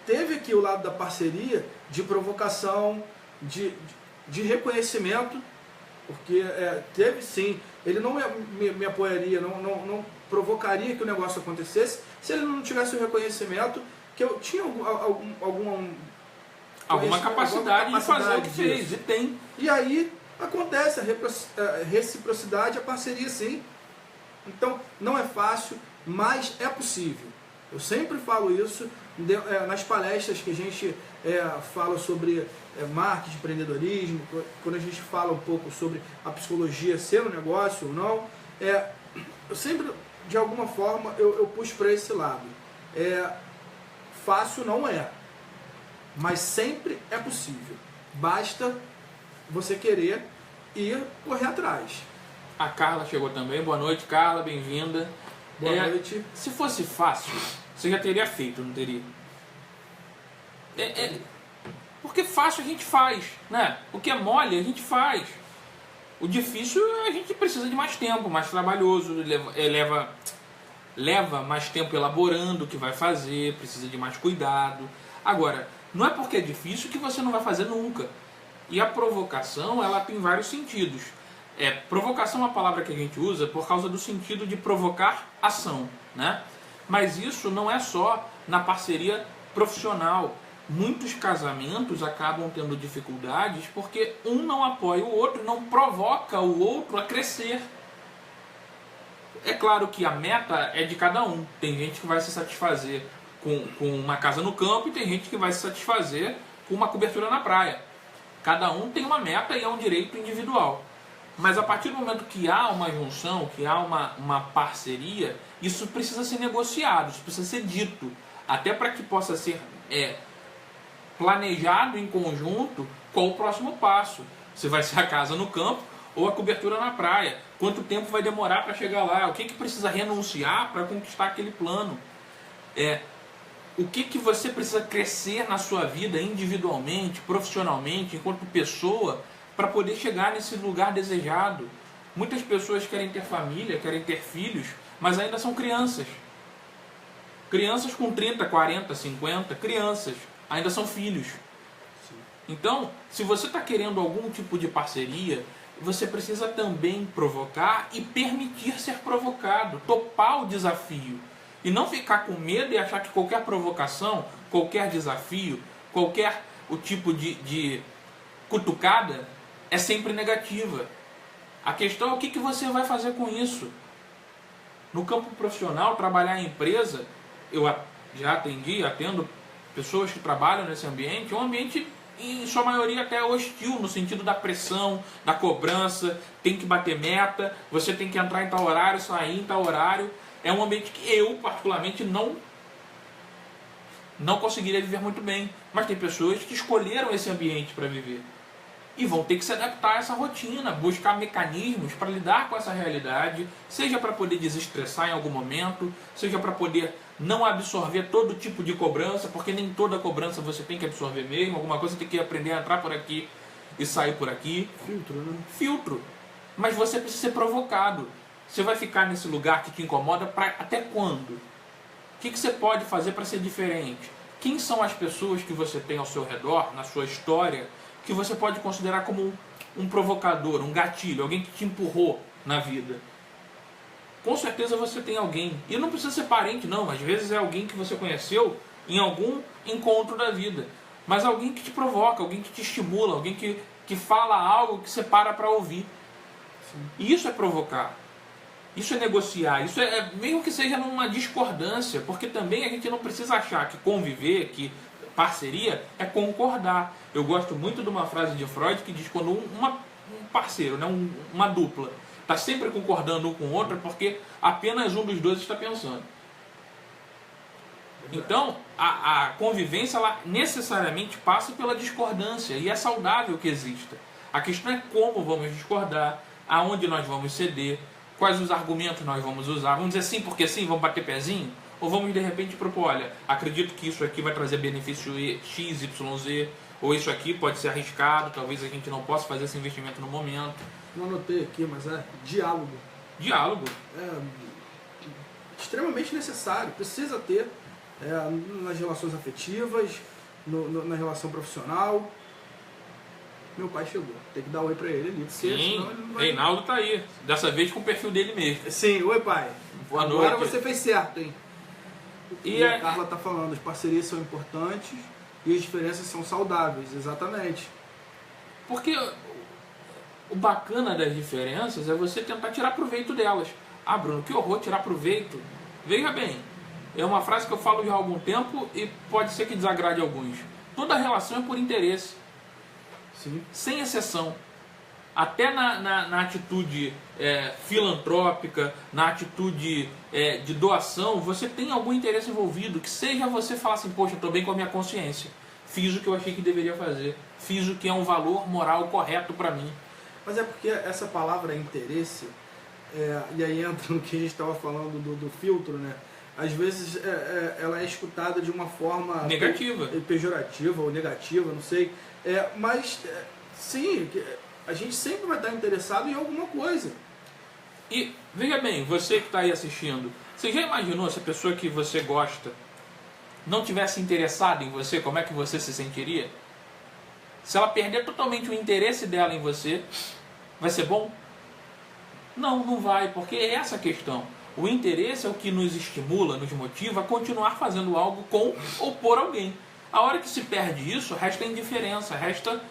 teve aqui o lado da parceria, de provocação, de reconhecimento, porque teve sim, ele não me apoiaria, não provocaria que o negócio acontecesse se ele não tivesse o reconhecimento que eu tinha alguma capacidade de fazer o que fez, e tem. E aí acontece a reciprocidade, a parceria sim. Então não é fácil, mas é possível. Eu sempre falo isso nas palestras que a gente fala sobre marketing, empreendedorismo, quando a gente fala um pouco sobre a psicologia ser um negócio ou não. Eu sempre, de alguma forma, eu puxo para esse lado. Fácil não é, mas sempre é possível. Basta você querer e correr atrás. A Carla chegou também. Boa noite, Carla, bem-vinda. Boa noite. Se fosse fácil, você já teria feito, não teria? Porque fácil a gente faz, né? O que é mole a gente faz. O difícil a gente precisa de mais tempo, mais trabalhoso, leva mais tempo elaborando o que vai fazer, precisa de mais cuidado. Agora, não é porque é difícil que você não vai fazer nunca. E a provocação, ela tem vários sentidos. Provocação é uma palavra que a gente usa por causa do sentido de provocar ação, né? Mas isso não é só na parceria profissional. Muitos casamentos acabam tendo dificuldades porque um não apoia o outro, não provoca o outro a crescer. É claro que a meta é de cada um. Tem gente que vai se satisfazer com uma casa no campo e tem gente que vai se satisfazer com uma cobertura na praia. Cada um tem uma meta e é um direito individual. Mas a partir do momento que há uma junção, que há uma parceria, isso precisa ser negociado, isso precisa ser dito. Até para que possa ser planejado em conjunto qual o próximo passo. Se vai ser a casa no campo ou a cobertura na praia. Quanto tempo vai demorar para chegar lá? O que precisa renunciar para conquistar aquele plano? O que você precisa crescer na sua vida individualmente, profissionalmente, enquanto pessoa, para poder chegar nesse lugar desejado. Muitas pessoas querem ter família, querem ter filhos, mas ainda são crianças. Crianças com 30, 40, 50, crianças, ainda são filhos. Então, se você está querendo algum tipo de parceria, você precisa também provocar e permitir ser provocado, topar o desafio. E não ficar com medo e achar que qualquer provocação, qualquer desafio, qualquer o tipo de cutucada é sempre negativa. A questão é o que você vai fazer com isso. No campo profissional, trabalhar em empresa, eu já atendo pessoas que trabalham nesse ambiente, é um ambiente em sua maioria até hostil, no sentido da pressão, da cobrança, tem que bater meta, você tem que entrar em tal horário, sair em tal horário. É um ambiente que eu, particularmente, não conseguiria viver muito bem. Mas tem pessoas que escolheram esse ambiente para viver. E vão ter que se adaptar a essa rotina, buscar mecanismos para lidar com essa realidade, seja para poder desestressar em algum momento, seja para poder não absorver todo tipo de cobrança, porque nem toda cobrança você tem que absorver mesmo, alguma coisa você tem que aprender a entrar por aqui e sair por aqui. Filtro, né? Filtro. Mas você precisa ser provocado. Você vai ficar nesse lugar que te incomoda até quando? O que você pode fazer para ser diferente? Quem são as pessoas que você tem ao seu redor, na sua história, que você pode considerar como um provocador, um gatilho, alguém que te empurrou na vida? Com certeza você tem alguém. E não precisa ser parente, não. Às vezes é alguém que você conheceu em algum encontro da vida. Mas alguém que te provoca, alguém que te estimula, alguém que fala algo que você para ouvir. Sim. E isso é provocar. Isso é negociar, isso mesmo que seja numa discordância, porque também a gente não precisa achar que conviver, que parceria é concordar. Eu gosto muito de uma frase de Freud que diz quando um parceiro, né, uma dupla, está sempre concordando um com o outro é porque apenas um dos dois está pensando. Então, a convivência ela necessariamente passa pela discordância e é saudável que exista. A questão é como vamos discordar, aonde nós vamos ceder, quais os argumentos nós vamos usar. Vamos dizer sim porque sim, vamos bater pezinho? Ou vamos de repente propor, olha, acredito que isso aqui vai trazer benefício X, Y, Z, ou isso aqui pode ser arriscado, talvez a gente não possa fazer esse investimento no momento. Não anotei aqui, mas é diálogo. Diálogo. É extremamente necessário, precisa ter nas relações afetivas, na relação profissional. Meu pai chegou, tem que dar oi pra ele ali. Sim, ele não vai... Reinaldo tá aí, dessa vez com o perfil dele mesmo. Sim, oi pai. Boa Agora noite. você fez certo, hein? E a Carla tá falando, as parcerias são importantes e as diferenças são saudáveis, exatamente. Porque o bacana das diferenças é você tentar tirar proveito delas. Ah, Bruno, que horror tirar proveito. Veja bem, é uma frase que eu falo já há algum tempo e pode ser que desagrade alguns. Toda relação é por interesse. Sim. Sem exceção. Até na atitude filantrópica, na atitude de doação, você tem algum interesse envolvido, que seja você falar assim, poxa, eu estou bem com a minha consciência, fiz o que eu achei que deveria fazer, fiz o que é um valor moral correto para mim. Mas é porque essa palavra interesse, e aí entra no que a gente estava falando do filtro, né? Às vezes ela é escutada de uma forma negativa, pejorativa ou negativa, não sei. Mas sim, a gente sempre vai estar interessado em alguma coisa. E veja bem, você que está aí assistindo, você já imaginou se a pessoa que você gosta não tivesse interessado em você, como é que você se sentiria? Se ela perder totalmente o interesse dela em você, vai ser bom? Não, não vai, porque é essa a questão. O interesse é o que nos estimula, nos motiva a continuar fazendo algo com ou por alguém. A hora que se perde isso, resta a indiferença, resta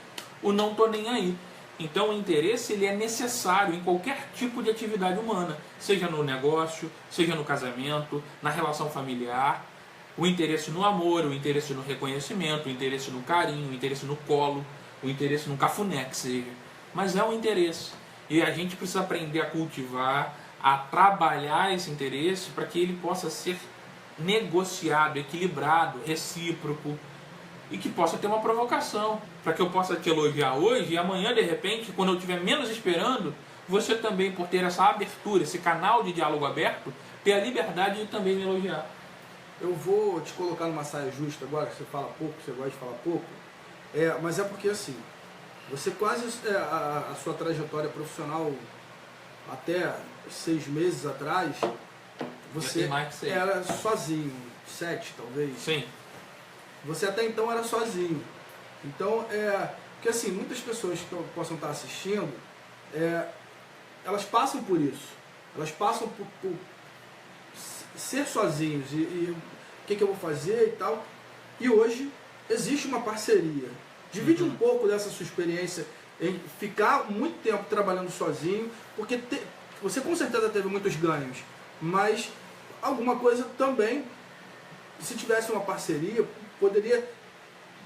o não tô nem aí. Então o interesse ele é necessário em qualquer tipo de atividade humana, seja no negócio, seja no casamento, na relação familiar. O interesse no amor, o interesse no reconhecimento, o interesse no carinho, o interesse no colo, o interesse no cafuné que seja. Mas é um interesse. E a gente precisa aprender a cultivar, a trabalhar esse interesse para que ele possa ser negociado, equilibrado, recíproco e que possa ter uma provocação, para que eu possa te elogiar hoje e amanhã, de repente, quando eu estiver menos esperando, você também, por ter essa abertura, esse canal de diálogo aberto, ter a liberdade de também me elogiar. Eu vou te colocar numa saia justa agora, que você fala pouco, você gosta de falar pouco, mas é porque assim, você quase, a sua trajetória profissional até 6 meses atrás, você era sozinho, 7 talvez. Sim. Você até então era sozinho. Então, porque assim, muitas pessoas que possam estar assistindo, elas passam por isso. Elas passam por ser sozinhos e o que eu vou fazer e tal. E hoje existe uma parceria. Divide um pouco dessa sua experiência em ficar muito tempo trabalhando sozinho, porque você com certeza teve muitos ganhos, mas alguma coisa também, se tivesse uma parceria, poderia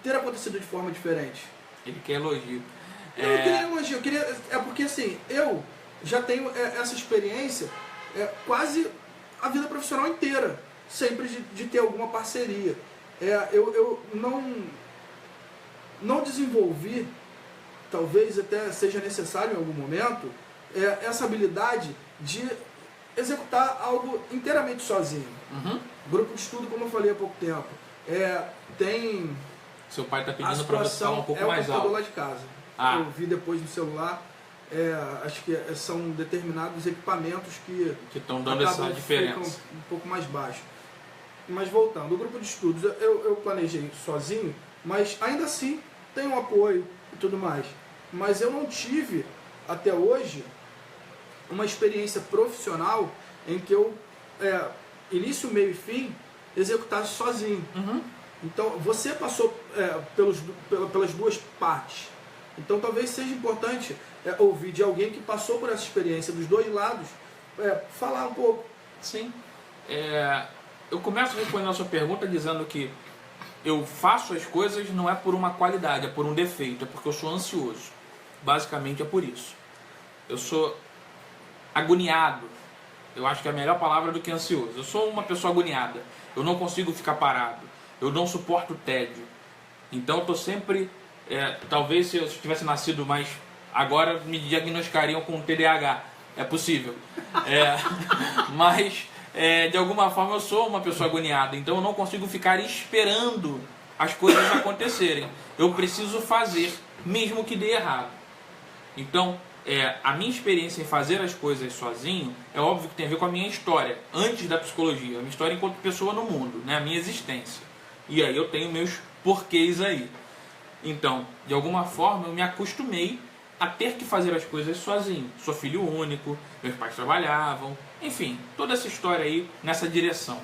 ter acontecido de forma diferente. Ele quer elogio. Eu não queria elogio, eu queria, porque assim, eu já tenho essa experiência quase a vida profissional inteira, sempre de ter alguma parceria. Eu não desenvolvi, talvez até seja necessário em algum momento, essa habilidade de executar algo inteiramente sozinho. Uhum. Grupo de estudo, como eu falei há pouco tempo, tem... Seu pai está pedindo para você falar um pouco mais alto. É o computador lá de casa. Eu vi depois no celular, acho que são determinados equipamentos que estão dando essa diferença. Ficam um pouco mais baixo. Mas voltando, o grupo de estudos, eu planejei sozinho, mas ainda assim tem um apoio e tudo mais. Mas eu não tive, até hoje, uma experiência profissional em que eu, início, meio e fim, executasse sozinho. Uhum. Então, você passou pelas duas partes. Então, talvez seja importante ouvir de alguém que passou por essa experiência dos dois lados, falar um pouco. Sim. Eu começo respondendo a sua pergunta dizendo que eu faço as coisas não é por uma qualidade, é por um defeito, é porque eu sou ansioso. Basicamente é por isso. Eu sou agoniado. Eu acho que é a melhor palavra do que ansioso. Eu sou uma pessoa agoniada. Eu não consigo ficar parado. Eu não suporto o tédio. Então eu estou sempre... talvez se eu tivesse nascido mais... Agora me diagnosticariam com TDAH. É possível. Mas, de alguma forma, eu sou uma pessoa agoniada. Então eu não consigo ficar esperando as coisas acontecerem. Eu preciso fazer, mesmo que dê errado. Então, a minha experiência em fazer as coisas sozinho, é óbvio que tem a ver com a minha história, antes da psicologia. A minha história enquanto pessoa no mundo, né? A minha existência. E aí eu tenho meus porquês aí. Então, de alguma forma, eu me acostumei a ter que fazer as coisas sozinho. Sou filho único, meus pais trabalhavam, enfim, toda essa história aí nessa direção.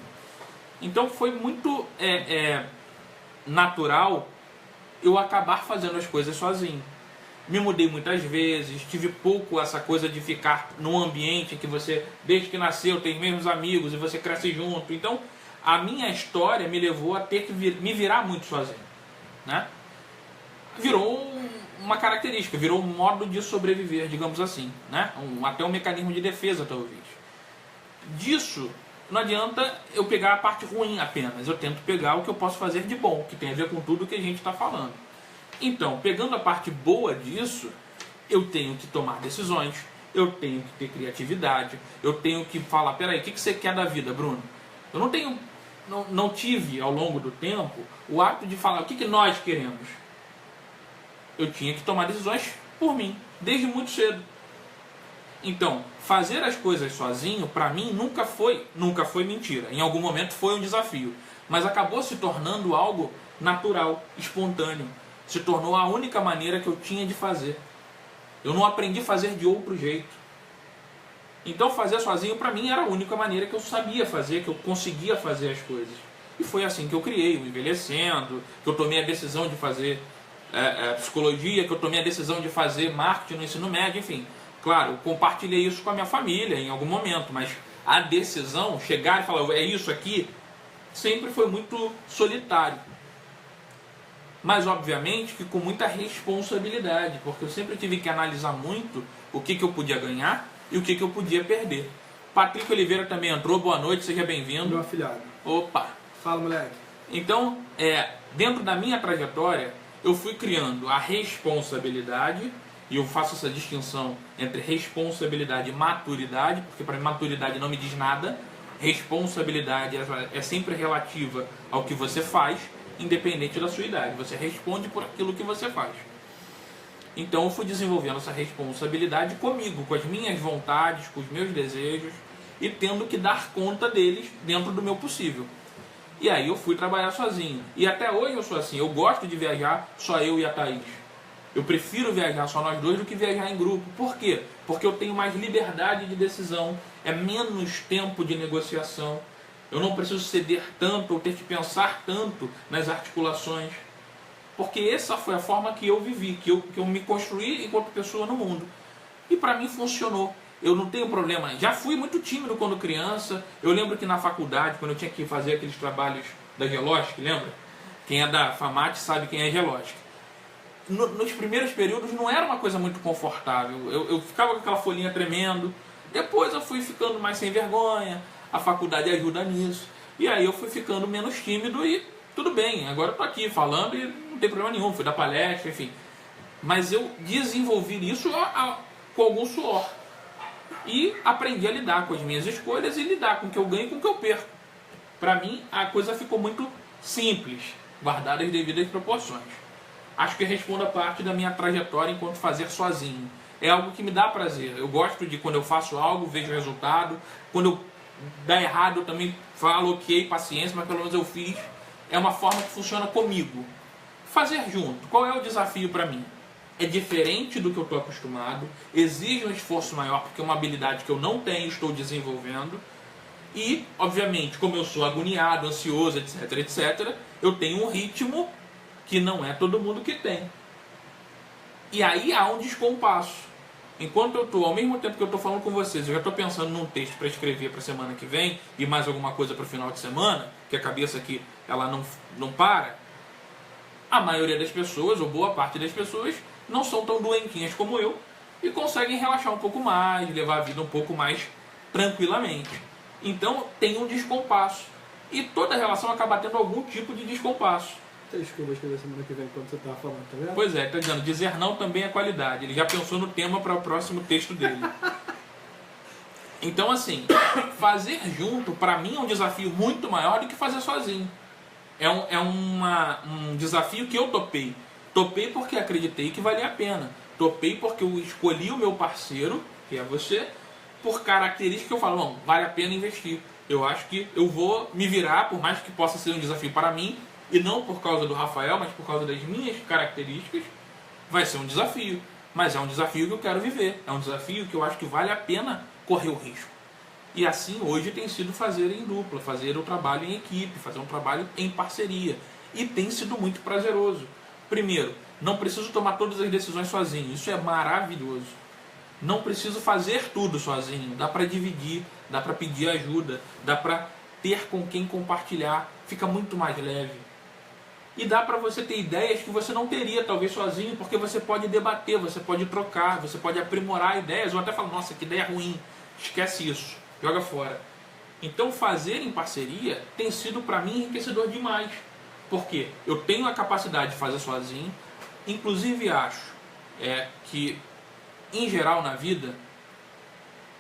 Então foi muito natural eu acabar fazendo as coisas sozinho. Me mudei muitas vezes, tive pouco essa coisa de ficar num ambiente em que você, desde que nasceu, tem os mesmos amigos e você cresce junto. Então, a minha história me levou a ter que me virar muito sozinho, né? Virou uma característica, virou um modo de sobreviver, digamos assim, né? Até um mecanismo de defesa, talvez. Disso, não adianta eu pegar a parte ruim apenas, eu tento pegar o que eu posso fazer de bom, que tem a ver com tudo que a gente está falando. Então, pegando a parte boa disso, eu tenho que tomar decisões, eu tenho que ter criatividade, eu tenho que falar, peraí, o que você quer da vida, Bruno? Eu não tive, ao longo do tempo, o ato de falar o que nós queremos. Eu tinha que tomar decisões por mim, desde muito cedo. Então, fazer as coisas sozinho, para mim, nunca foi mentira. Em algum momento foi um desafio. Mas acabou se tornando algo natural, espontâneo. Se tornou a única maneira que eu tinha de fazer. Eu não aprendi a fazer de outro jeito. Então fazer sozinho para mim era a única maneira que eu sabia fazer, que eu conseguia fazer as coisas. E foi assim que eu criei, o Envelhecendo, que eu tomei a decisão de fazer psicologia, que eu tomei a decisão de fazer marketing no ensino médio, enfim. Claro, eu compartilhei isso com a minha família em algum momento, mas a decisão, chegar e falar, é isso aqui, sempre foi muito solitário. Mas, obviamente, que com muita responsabilidade, porque eu sempre tive que analisar muito o que eu podia ganhar e o que eu podia perder. Patrick Oliveira também entrou, boa noite, seja bem-vindo. Meu afilhado. Opa! Fala, moleque. Então, dentro da minha trajetória, eu fui criando a responsabilidade, e eu faço essa distinção entre responsabilidade e maturidade, porque para mim maturidade não me diz nada. Responsabilidade é sempre relativa ao que você faz, independente da sua idade. Você responde por aquilo que você faz. Então eu fui desenvolvendo essa responsabilidade comigo, com as minhas vontades, com os meus desejos, e tendo que dar conta deles dentro do meu possível. E aí eu fui trabalhar sozinho. E até hoje eu sou assim, eu gosto de viajar só eu e a Thaís. Eu prefiro viajar só nós dois do que viajar em grupo. Por quê? Porque eu tenho mais liberdade de decisão, é menos tempo de negociação. Eu não preciso ceder tanto ou ter que pensar tanto nas articulações. Porque essa foi a forma que eu vivi, que eu me construí enquanto pessoa no mundo. E para mim funcionou. Eu não tenho problema. Já fui muito tímido quando criança. Eu lembro que na faculdade, quando eu tinha que fazer aqueles trabalhos da Gelogic, lembra? Quem é da FAMAT sabe quem é Gelogic. Nos primeiros períodos não era uma coisa muito confortável. Eu ficava com aquela folhinha tremendo. Depois eu fui ficando mais sem vergonha. A faculdade ajuda nisso. E aí eu fui ficando menos tímido e tudo bem. Agora eu tô aqui falando e não tem problema nenhum. Fui dar palestra, enfim. Mas eu desenvolvi isso com algum suor. E aprendi a lidar com as minhas escolhas e lidar com o que eu ganho e com o que eu perco. Para mim, a coisa ficou muito simples, guardada as devidas proporções. Acho que responde a parte da minha trajetória enquanto fazer sozinho. É algo que me dá prazer. Eu gosto de quando eu faço algo, vejo o resultado. Quando eu dá errado, eu também falo, ok, paciência, mas pelo menos eu fiz. É uma forma que funciona comigo. Fazer junto. Qual é o desafio para mim? É diferente do que eu estou acostumado, exige um esforço maior, porque é uma habilidade que eu não tenho, estou desenvolvendo. E, obviamente, como eu sou agoniado, ansioso, etc, etc, eu tenho um ritmo que não é todo mundo que tem. E aí há um descompasso. Enquanto eu estou, ao mesmo tempo que eu estou falando com vocês, eu já estou pensando num texto para escrever para a semana que vem, e mais alguma coisa para o final de semana, que a cabeça aqui ela não para. a maioria das pessoas, ou boa parte das pessoas, não são tão doentinhas como eu e conseguem relaxar um pouco mais, levar a vida um pouco mais tranquilamente. Então tem um descompasso. E toda relação acaba tendo algum tipo de descompasso. Acho que eu vou escrever semana que vem quando você estava falando, tá vendo? Pois é, tá dizendo, dizer não também é qualidade. Ele já pensou no tema para o próximo texto dele. Então, assim, fazer junto, para mim, é um desafio muito maior do que fazer sozinho. É um desafio que eu topei. Topei porque acreditei que valia a pena. Topei porque eu escolhi o meu parceiro, que é você, por características que eu falo, não, vale a pena investir. Eu acho que eu vou me virar, por mais que possa ser um desafio para mim, e não por causa do Rafael, mas por causa das minhas características, vai ser um desafio. Mas é um desafio que eu quero viver. É um desafio que eu acho que vale a pena correr o risco. E assim hoje tem sido fazer em dupla, fazer o trabalho em equipe, fazer um trabalho em parceria. E tem sido muito prazeroso. Primeiro, não preciso tomar todas as decisões sozinho. Isso é maravilhoso. Não preciso fazer tudo sozinho. Dá para dividir, dá para pedir ajuda, dá para ter com quem compartilhar. Fica muito mais leve. E dá para você ter ideias que você não teria talvez sozinho, porque você pode debater, você pode trocar, você pode aprimorar ideias, ou até falar, nossa, que ideia ruim, esquece isso, joga fora. Então fazer em parceria tem sido para mim enriquecedor demais, porque eu tenho a capacidade de fazer sozinho, inclusive acho que, em geral na vida,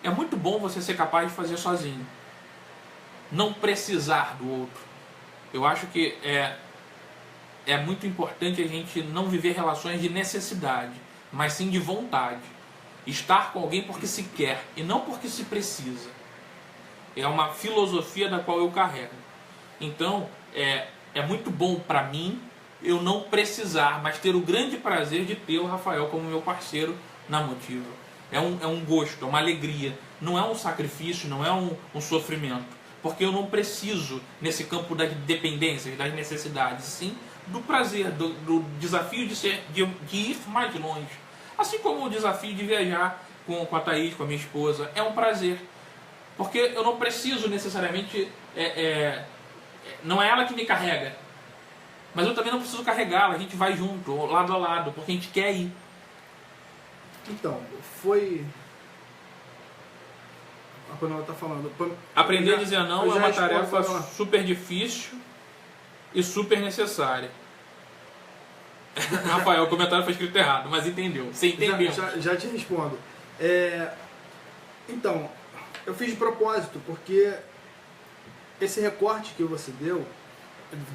é muito bom você ser capaz de fazer sozinho, não precisar do outro. Eu acho que é muito importante a gente não viver relações de necessidade, mas sim de vontade. Estar com alguém porque se quer e não porque se precisa. É uma filosofia da qual eu carrego. Então, é muito bom para mim eu não precisar, mas ter o grande prazer de ter o Rafael como meu parceiro na Motiva. É um gosto, é uma alegria. Não é um sacrifício, não é um sofrimento. Porque eu não preciso, nesse campo das dependências, das necessidades, sim do prazer, do desafio de ir mais longe. Assim como o desafio de viajar com a Thaís, com a minha esposa, é um prazer. Porque eu não preciso necessariamente... não é ela que me carrega. Mas eu também não preciso carregá-la. A gente vai junto, lado a lado, porque a gente quer ir. Então, foi... Quando ela está falando... Aprender a dizer não é uma tarefa super difícil e super necessária. Rafael, o comentário foi escrito errado, mas entendeu. Você entendeu. Já te respondo. Então, eu fiz de propósito, porque esse recorte que você deu,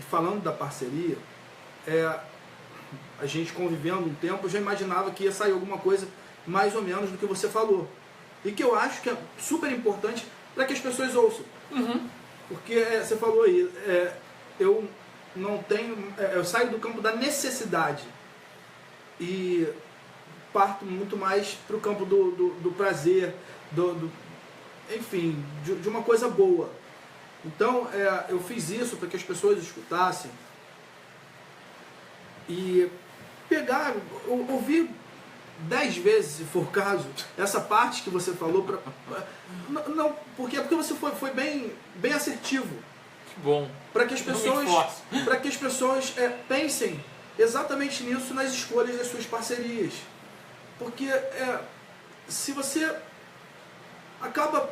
falando da parceria, a gente convivendo um tempo, eu já imaginava que ia sair alguma coisa mais ou menos do que você falou. E que eu acho que é super importante para que as pessoas ouçam. Uhum. Porque você falou aí, eu não tenho... eu saio do campo da necessidade e parto muito mais para o campo do prazer, enfim, de uma coisa boa. Então, eu fiz isso para que as pessoas escutassem e pegar, ouvir 10 vezes, se for o caso, essa parte que você falou. Não, porque você foi bem assertivo. Que bom. Para que as pessoas pensem exatamente nisso nas escolhas das suas parcerias. Porque se você acaba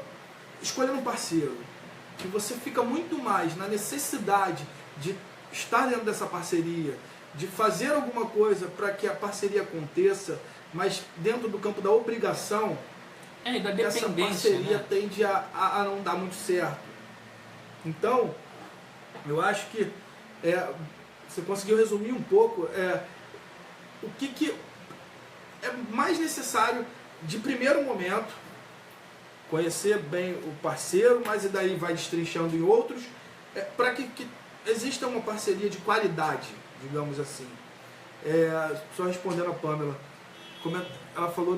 escolhendo um parceiro que você fica muito mais na necessidade de estar dentro dessa parceria, de fazer alguma coisa para que a parceria aconteça, mas dentro do campo da obrigação, e da essa parceria, né, tende a não dar muito certo. Então, eu acho que você conseguiu resumir um pouco o que é mais necessário de primeiro momento, conhecer bem o parceiro, mas e daí vai destrinchando em outros, para que exista uma parceria de qualidade, digamos assim. Só respondendo a Pamela, como ela falou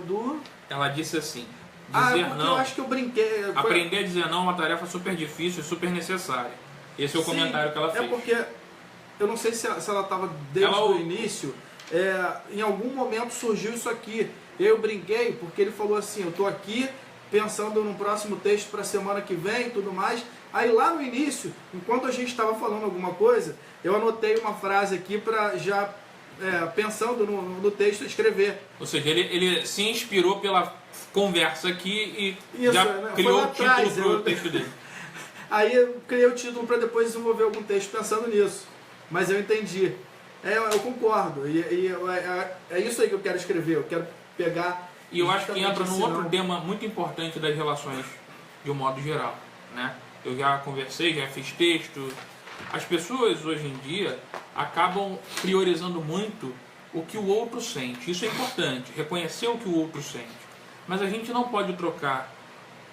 Ela disse assim, dizer não... eu acho que eu brinquei... Aprender a dizer não é uma tarefa super difícil e super necessária. Esse é o comentário que ela fez. Porque eu não sei se ela estava desde o início, em algum momento surgiu isso aqui. Eu brinquei porque ele falou assim, eu estou aqui pensando no próximo texto para a semana que vem e tudo mais, Aí lá no início, enquanto a gente estava falando alguma coisa, eu anotei uma frase aqui para já, pensando no texto, escrever. Ou seja, ele se inspirou pela conversa aqui e Isso, já né? criou o Atrás, título para o texto dele. Aí eu criei o título para depois desenvolver algum texto pensando nisso. Mas eu entendi. Eu concordo. É isso aí que eu quero escrever. Eu quero pegar... E eu acho que entra num justamente outro tema muito importante das relações, de um modo geral, né? Eu já conversei, já fiz texto. As pessoas hoje em dia acabam priorizando muito o que o outro sente. Isso é importante, reconhecer o que o outro sente. Mas a gente não pode trocar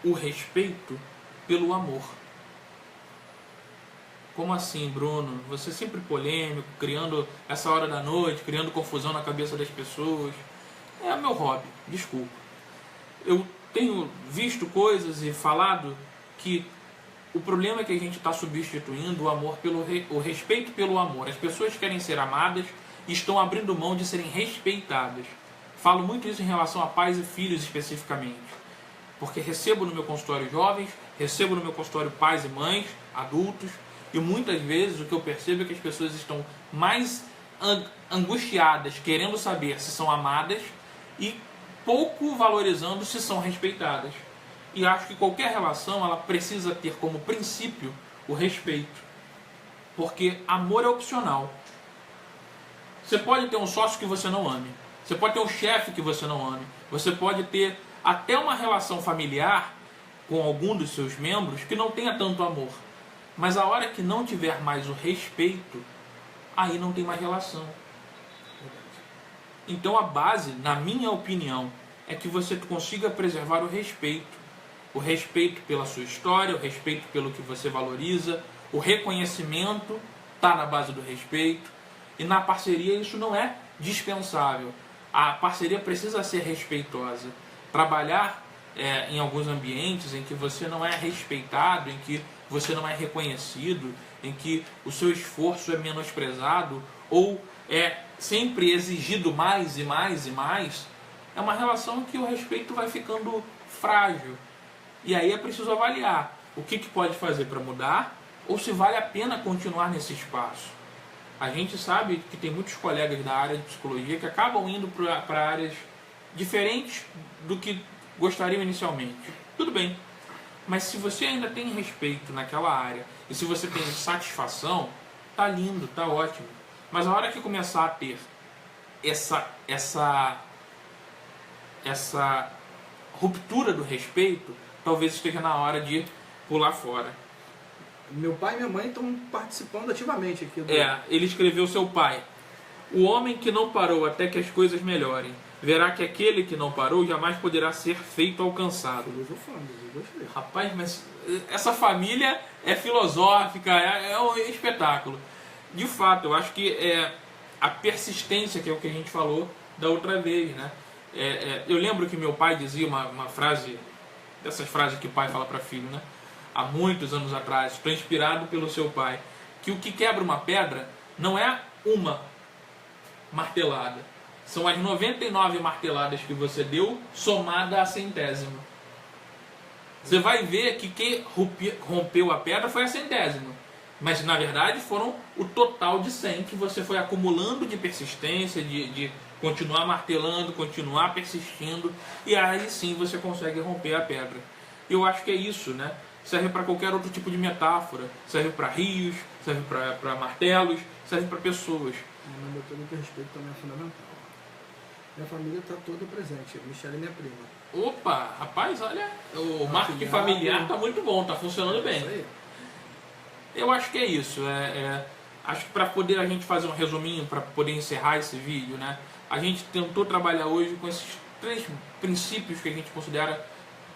o respeito pelo amor. Como assim, Bruno? Você é sempre polêmico, criando essa hora da noite, criando confusão na cabeça das pessoas. É meu hobby, desculpa. Eu tenho visto coisas e falado que o problema é que a gente está substituindo o amor o respeito pelo amor. As pessoas querem ser amadas e estão abrindo mão de serem respeitadas. Falo muito isso em relação a pais e filhos especificamente. Porque recebo no meu consultório jovens, recebo no meu consultório pais e mães, adultos, e muitas vezes o que eu percebo é que as pessoas estão mais angustiadas, querendo saber se são amadas e pouco valorizando se são respeitadas. E acho que qualquer relação ela precisa ter como princípio o respeito. Porque amor é opcional. Você pode ter um sócio que você não ame. Você pode ter um chefe que você não ame. Você pode ter até uma relação familiar com algum dos seus membros que não tenha tanto amor. Mas a hora que não tiver mais o respeito, aí não tem mais relação. Então a base, na minha opinião, é que você consiga preservar o respeito. O respeito pela sua história, o respeito pelo que você valoriza, o reconhecimento está na base do respeito. E na parceria isso não é dispensável. A parceria precisa ser respeitosa. Trabalhar em alguns ambientes em que você não é respeitado, em que você não é reconhecido, em que o seu esforço é menosprezado ou é sempre exigido mais e mais e mais, é uma relação em que o respeito vai ficando frágil. E aí é preciso avaliar o que pode fazer para mudar ou se vale a pena continuar nesse espaço. A gente sabe que tem muitos colegas da área de psicologia que acabam indo para áreas diferentes do que gostariam inicialmente. Tudo bem, mas se você ainda tem respeito naquela área e se você tem satisfação, tá lindo, tá ótimo. Mas a hora que começar a ter essa ruptura do respeito, talvez esteja na hora de pular fora. Meu pai e minha mãe estão participando ativamente aqui. Ele escreveu seu pai. O homem que não parou até que as coisas melhorem, verá que aquele que não parou jamais poderá ser feito alcançado. Filosofando, eu gostei. Rapaz, mas essa família é filosófica, é um espetáculo. De fato, eu acho que a persistência, que é o que a gente falou da outra vez, né? Eu lembro que meu pai dizia uma frase, dessas frases que o pai fala para filho, né? Há muitos anos atrás, estou inspirado pelo seu pai, que o que quebra uma pedra não é uma martelada, são as 99 marteladas que você deu somada à 100ª. Você vai ver que quem rompeu a pedra foi a 100ª, mas na verdade foram o total de 100 que você foi acumulando de persistência, de continuar martelando, continuar persistindo, e aí sim você consegue romper a pedra. Eu acho que é isso, né? Serve para qualquer outro tipo de metáfora, serve para rios, serve para martelos, serve para pessoas. Mas eu tenho que respeito também é fundamental. Minha família está toda presente, Michelle é minha prima. Opa, rapaz, olha, o marketing familiar está muito bom, está funcionando bem. Isso aí. Eu acho que é isso. Acho que para poder a gente fazer um resuminho, para poder encerrar esse vídeo, né? A gente tentou trabalhar hoje com esses 3 princípios que a gente considera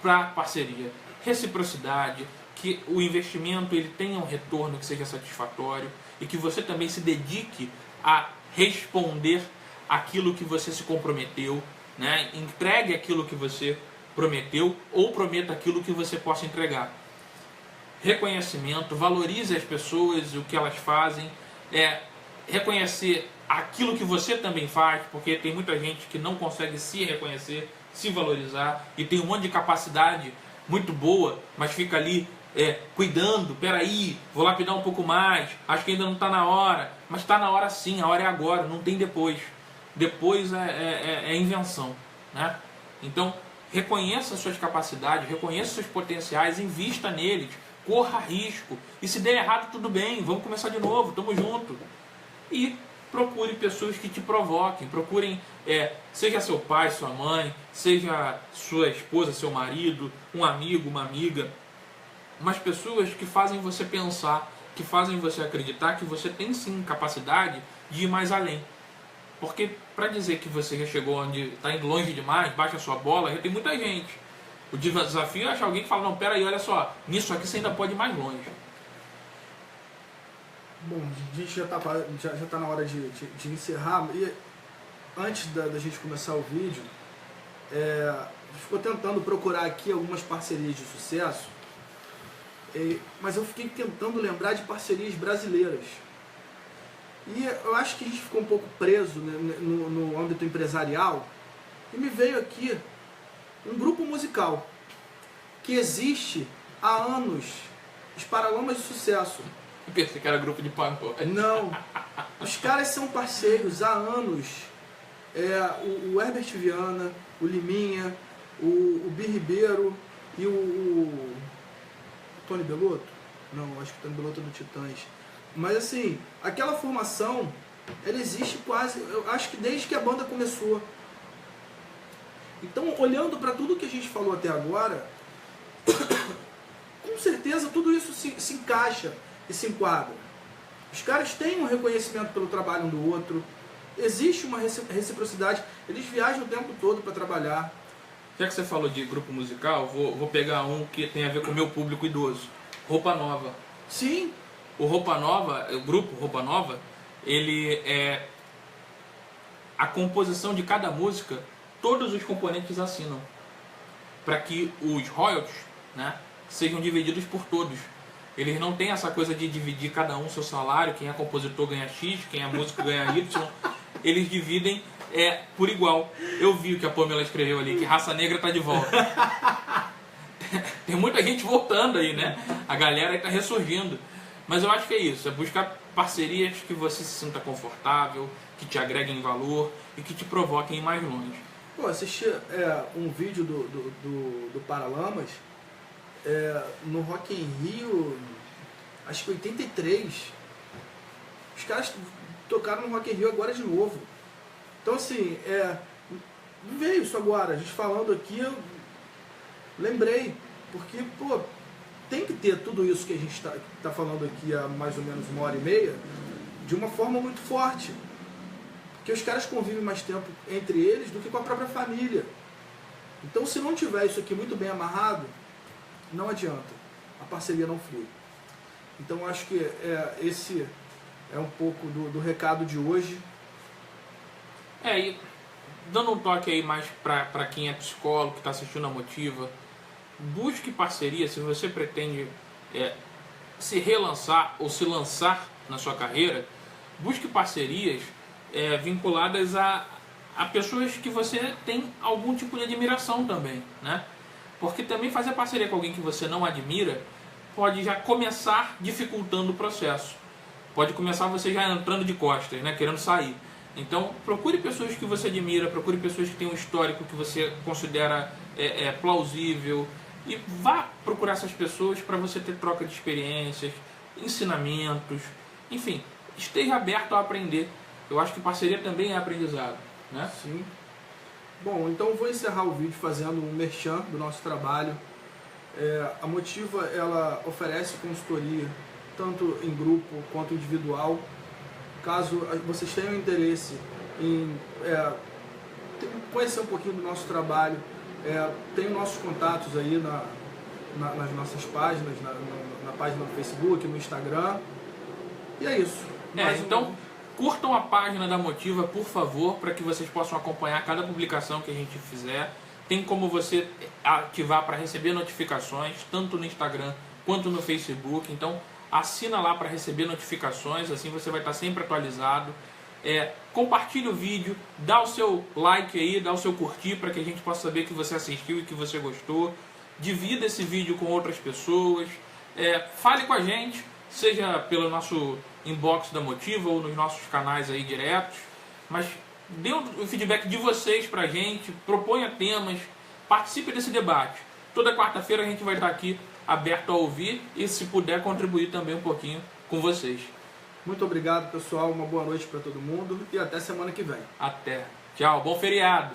para parceria. Reciprocidade, que o investimento ele tenha um retorno que seja satisfatório e que você também se dedique a responder aquilo que você se comprometeu, né? Entregue aquilo que você prometeu ou prometa aquilo que você possa entregar. Reconhecimento, valorize as pessoas, o que elas fazem, reconhecer aquilo que você também faz, porque tem muita gente que não consegue se reconhecer, se valorizar e tem um monte de capacidade muito boa, mas fica ali cuidando, peraí, vou lapidar um pouco mais, acho que ainda não está na hora, mas está na hora sim, a hora é agora, não tem depois. Depois é invenção, né? Então, reconheça suas capacidades, reconheça seus potenciais, invista neles, corra risco, e se der errado tudo bem, vamos começar de novo, tamo junto. E procure pessoas que te provoquem, procurem, seja seu pai, sua mãe, seja sua esposa, seu marido, um amigo, uma amiga, mas pessoas que fazem você pensar, que fazem você acreditar que você tem sim capacidade de ir mais além. Porque para dizer que você já chegou onde está indo longe demais, baixa a sua bola, já tem muita gente. O desafio é achar alguém que fala, não, peraí, olha só, nisso aqui você ainda pode ir mais longe. Bom, a gente já tá na hora de encerrar. E antes da gente começar o vídeo, a gente ficou tentando procurar aqui algumas parcerias de sucesso, mas eu fiquei tentando lembrar de parcerias brasileiras. E eu acho que a gente ficou um pouco preso, né, no âmbito empresarial, e me veio aqui um grupo musical que existe há anos, os Paralamas de Sucesso. Eu pensei que era grupo de pagode. Não, os caras são parceiros há anos. O Herbert Viana, o Liminha, o Bi Ribeiro e o Tony Bellotto? Não, acho que o Tony Bellotto é do Titãs. Mas assim, aquela formação, ela existe quase, eu acho que desde que a banda começou. Então, olhando para tudo que a gente falou até agora, com certeza tudo isso se encaixa e se enquadra. Os caras têm um reconhecimento pelo trabalho um do outro, existe uma reciprocidade, eles viajam o tempo todo para trabalhar. Já que você falou de grupo musical, vou pegar um que tem a ver com o meu público idoso. Roupa Nova. Sim. O Roupa Nova, o grupo Roupa Nova, ele a composição de cada música, todos os componentes assinam, para que os royalties, né, sejam divididos por todos. Eles não têm essa coisa de dividir cada um seu salário, quem é compositor ganha X, quem é músico ganha Y. Eles dividem por igual. Eu vi o que a Pamela escreveu ali, que Raça Negra tá de volta. Tem muita gente voltando aí, né? A galera está ressurgindo. Mas eu acho que é isso, é buscar parcerias que você se sinta confortável, que te agreguem valor e que te provoquem ir mais longe. Pô, assisti um vídeo do Paralamas no Rock in Rio, acho que 83. Os caras tocaram no Rock in Rio agora de novo. Então assim, veio isso agora, a gente falando aqui, eu lembrei, porque, pô, tem que ter tudo isso que a gente tá falando aqui há mais ou menos 1h30, de uma forma muito forte. Porque os caras convivem mais tempo entre eles do que com a própria família. Então, se não tiver isso aqui muito bem amarrado, não adianta. A parceria não flui. Então, acho que esse é um pouco do recado de hoje. E dando um toque aí mais para quem é psicólogo, que está assistindo a Motiva, busque parceria se você pretende se relançar ou se lançar na sua carreira. Busque parcerias vinculadas a pessoas que você tem algum tipo de admiração também, né? Porque também fazer parceria com alguém que você não admira pode já começar dificultando o processo. Pode começar você já entrando de costas, né? Querendo sair. Então, procure pessoas que você admira, procure pessoas que têm um histórico que você considera plausível, e vá procurar essas pessoas para você ter troca de experiências, ensinamentos, enfim, esteja aberto a aprender. Eu acho que parceria também é aprendizado, né? Sim. Bom, então eu vou encerrar o vídeo fazendo um merchan do nosso trabalho. A Motiva, ela oferece consultoria tanto em grupo quanto individual. Caso vocês tenham interesse em conhecer um pouquinho do nosso trabalho, tem nossos contatos aí nas nossas páginas, na página do Facebook, no Instagram. E é isso. Então, curtam a página da Motiva, por favor, para que vocês possam acompanhar cada publicação que a gente fizer. Tem como você ativar para receber notificações, tanto no Instagram quanto no Facebook. Então, assina lá para receber notificações, assim você vai estar sempre atualizado. Compartilhe o vídeo, dá o seu like aí, dá o seu curtir para que a gente possa saber que você assistiu e que você gostou. Divida esse vídeo com outras pessoas. Fale com a gente, seja pelo nosso inbox da Motiva ou nos nossos canais aí diretos, mas dê o feedback de vocês pra gente, proponha temas, participe desse debate. Toda quarta-feira a gente vai estar aqui aberto a ouvir e, se puder, contribuir também um pouquinho com vocês. Muito obrigado, pessoal. Uma boa noite para todo mundo e até semana que vem. Até. Tchau. Bom feriado.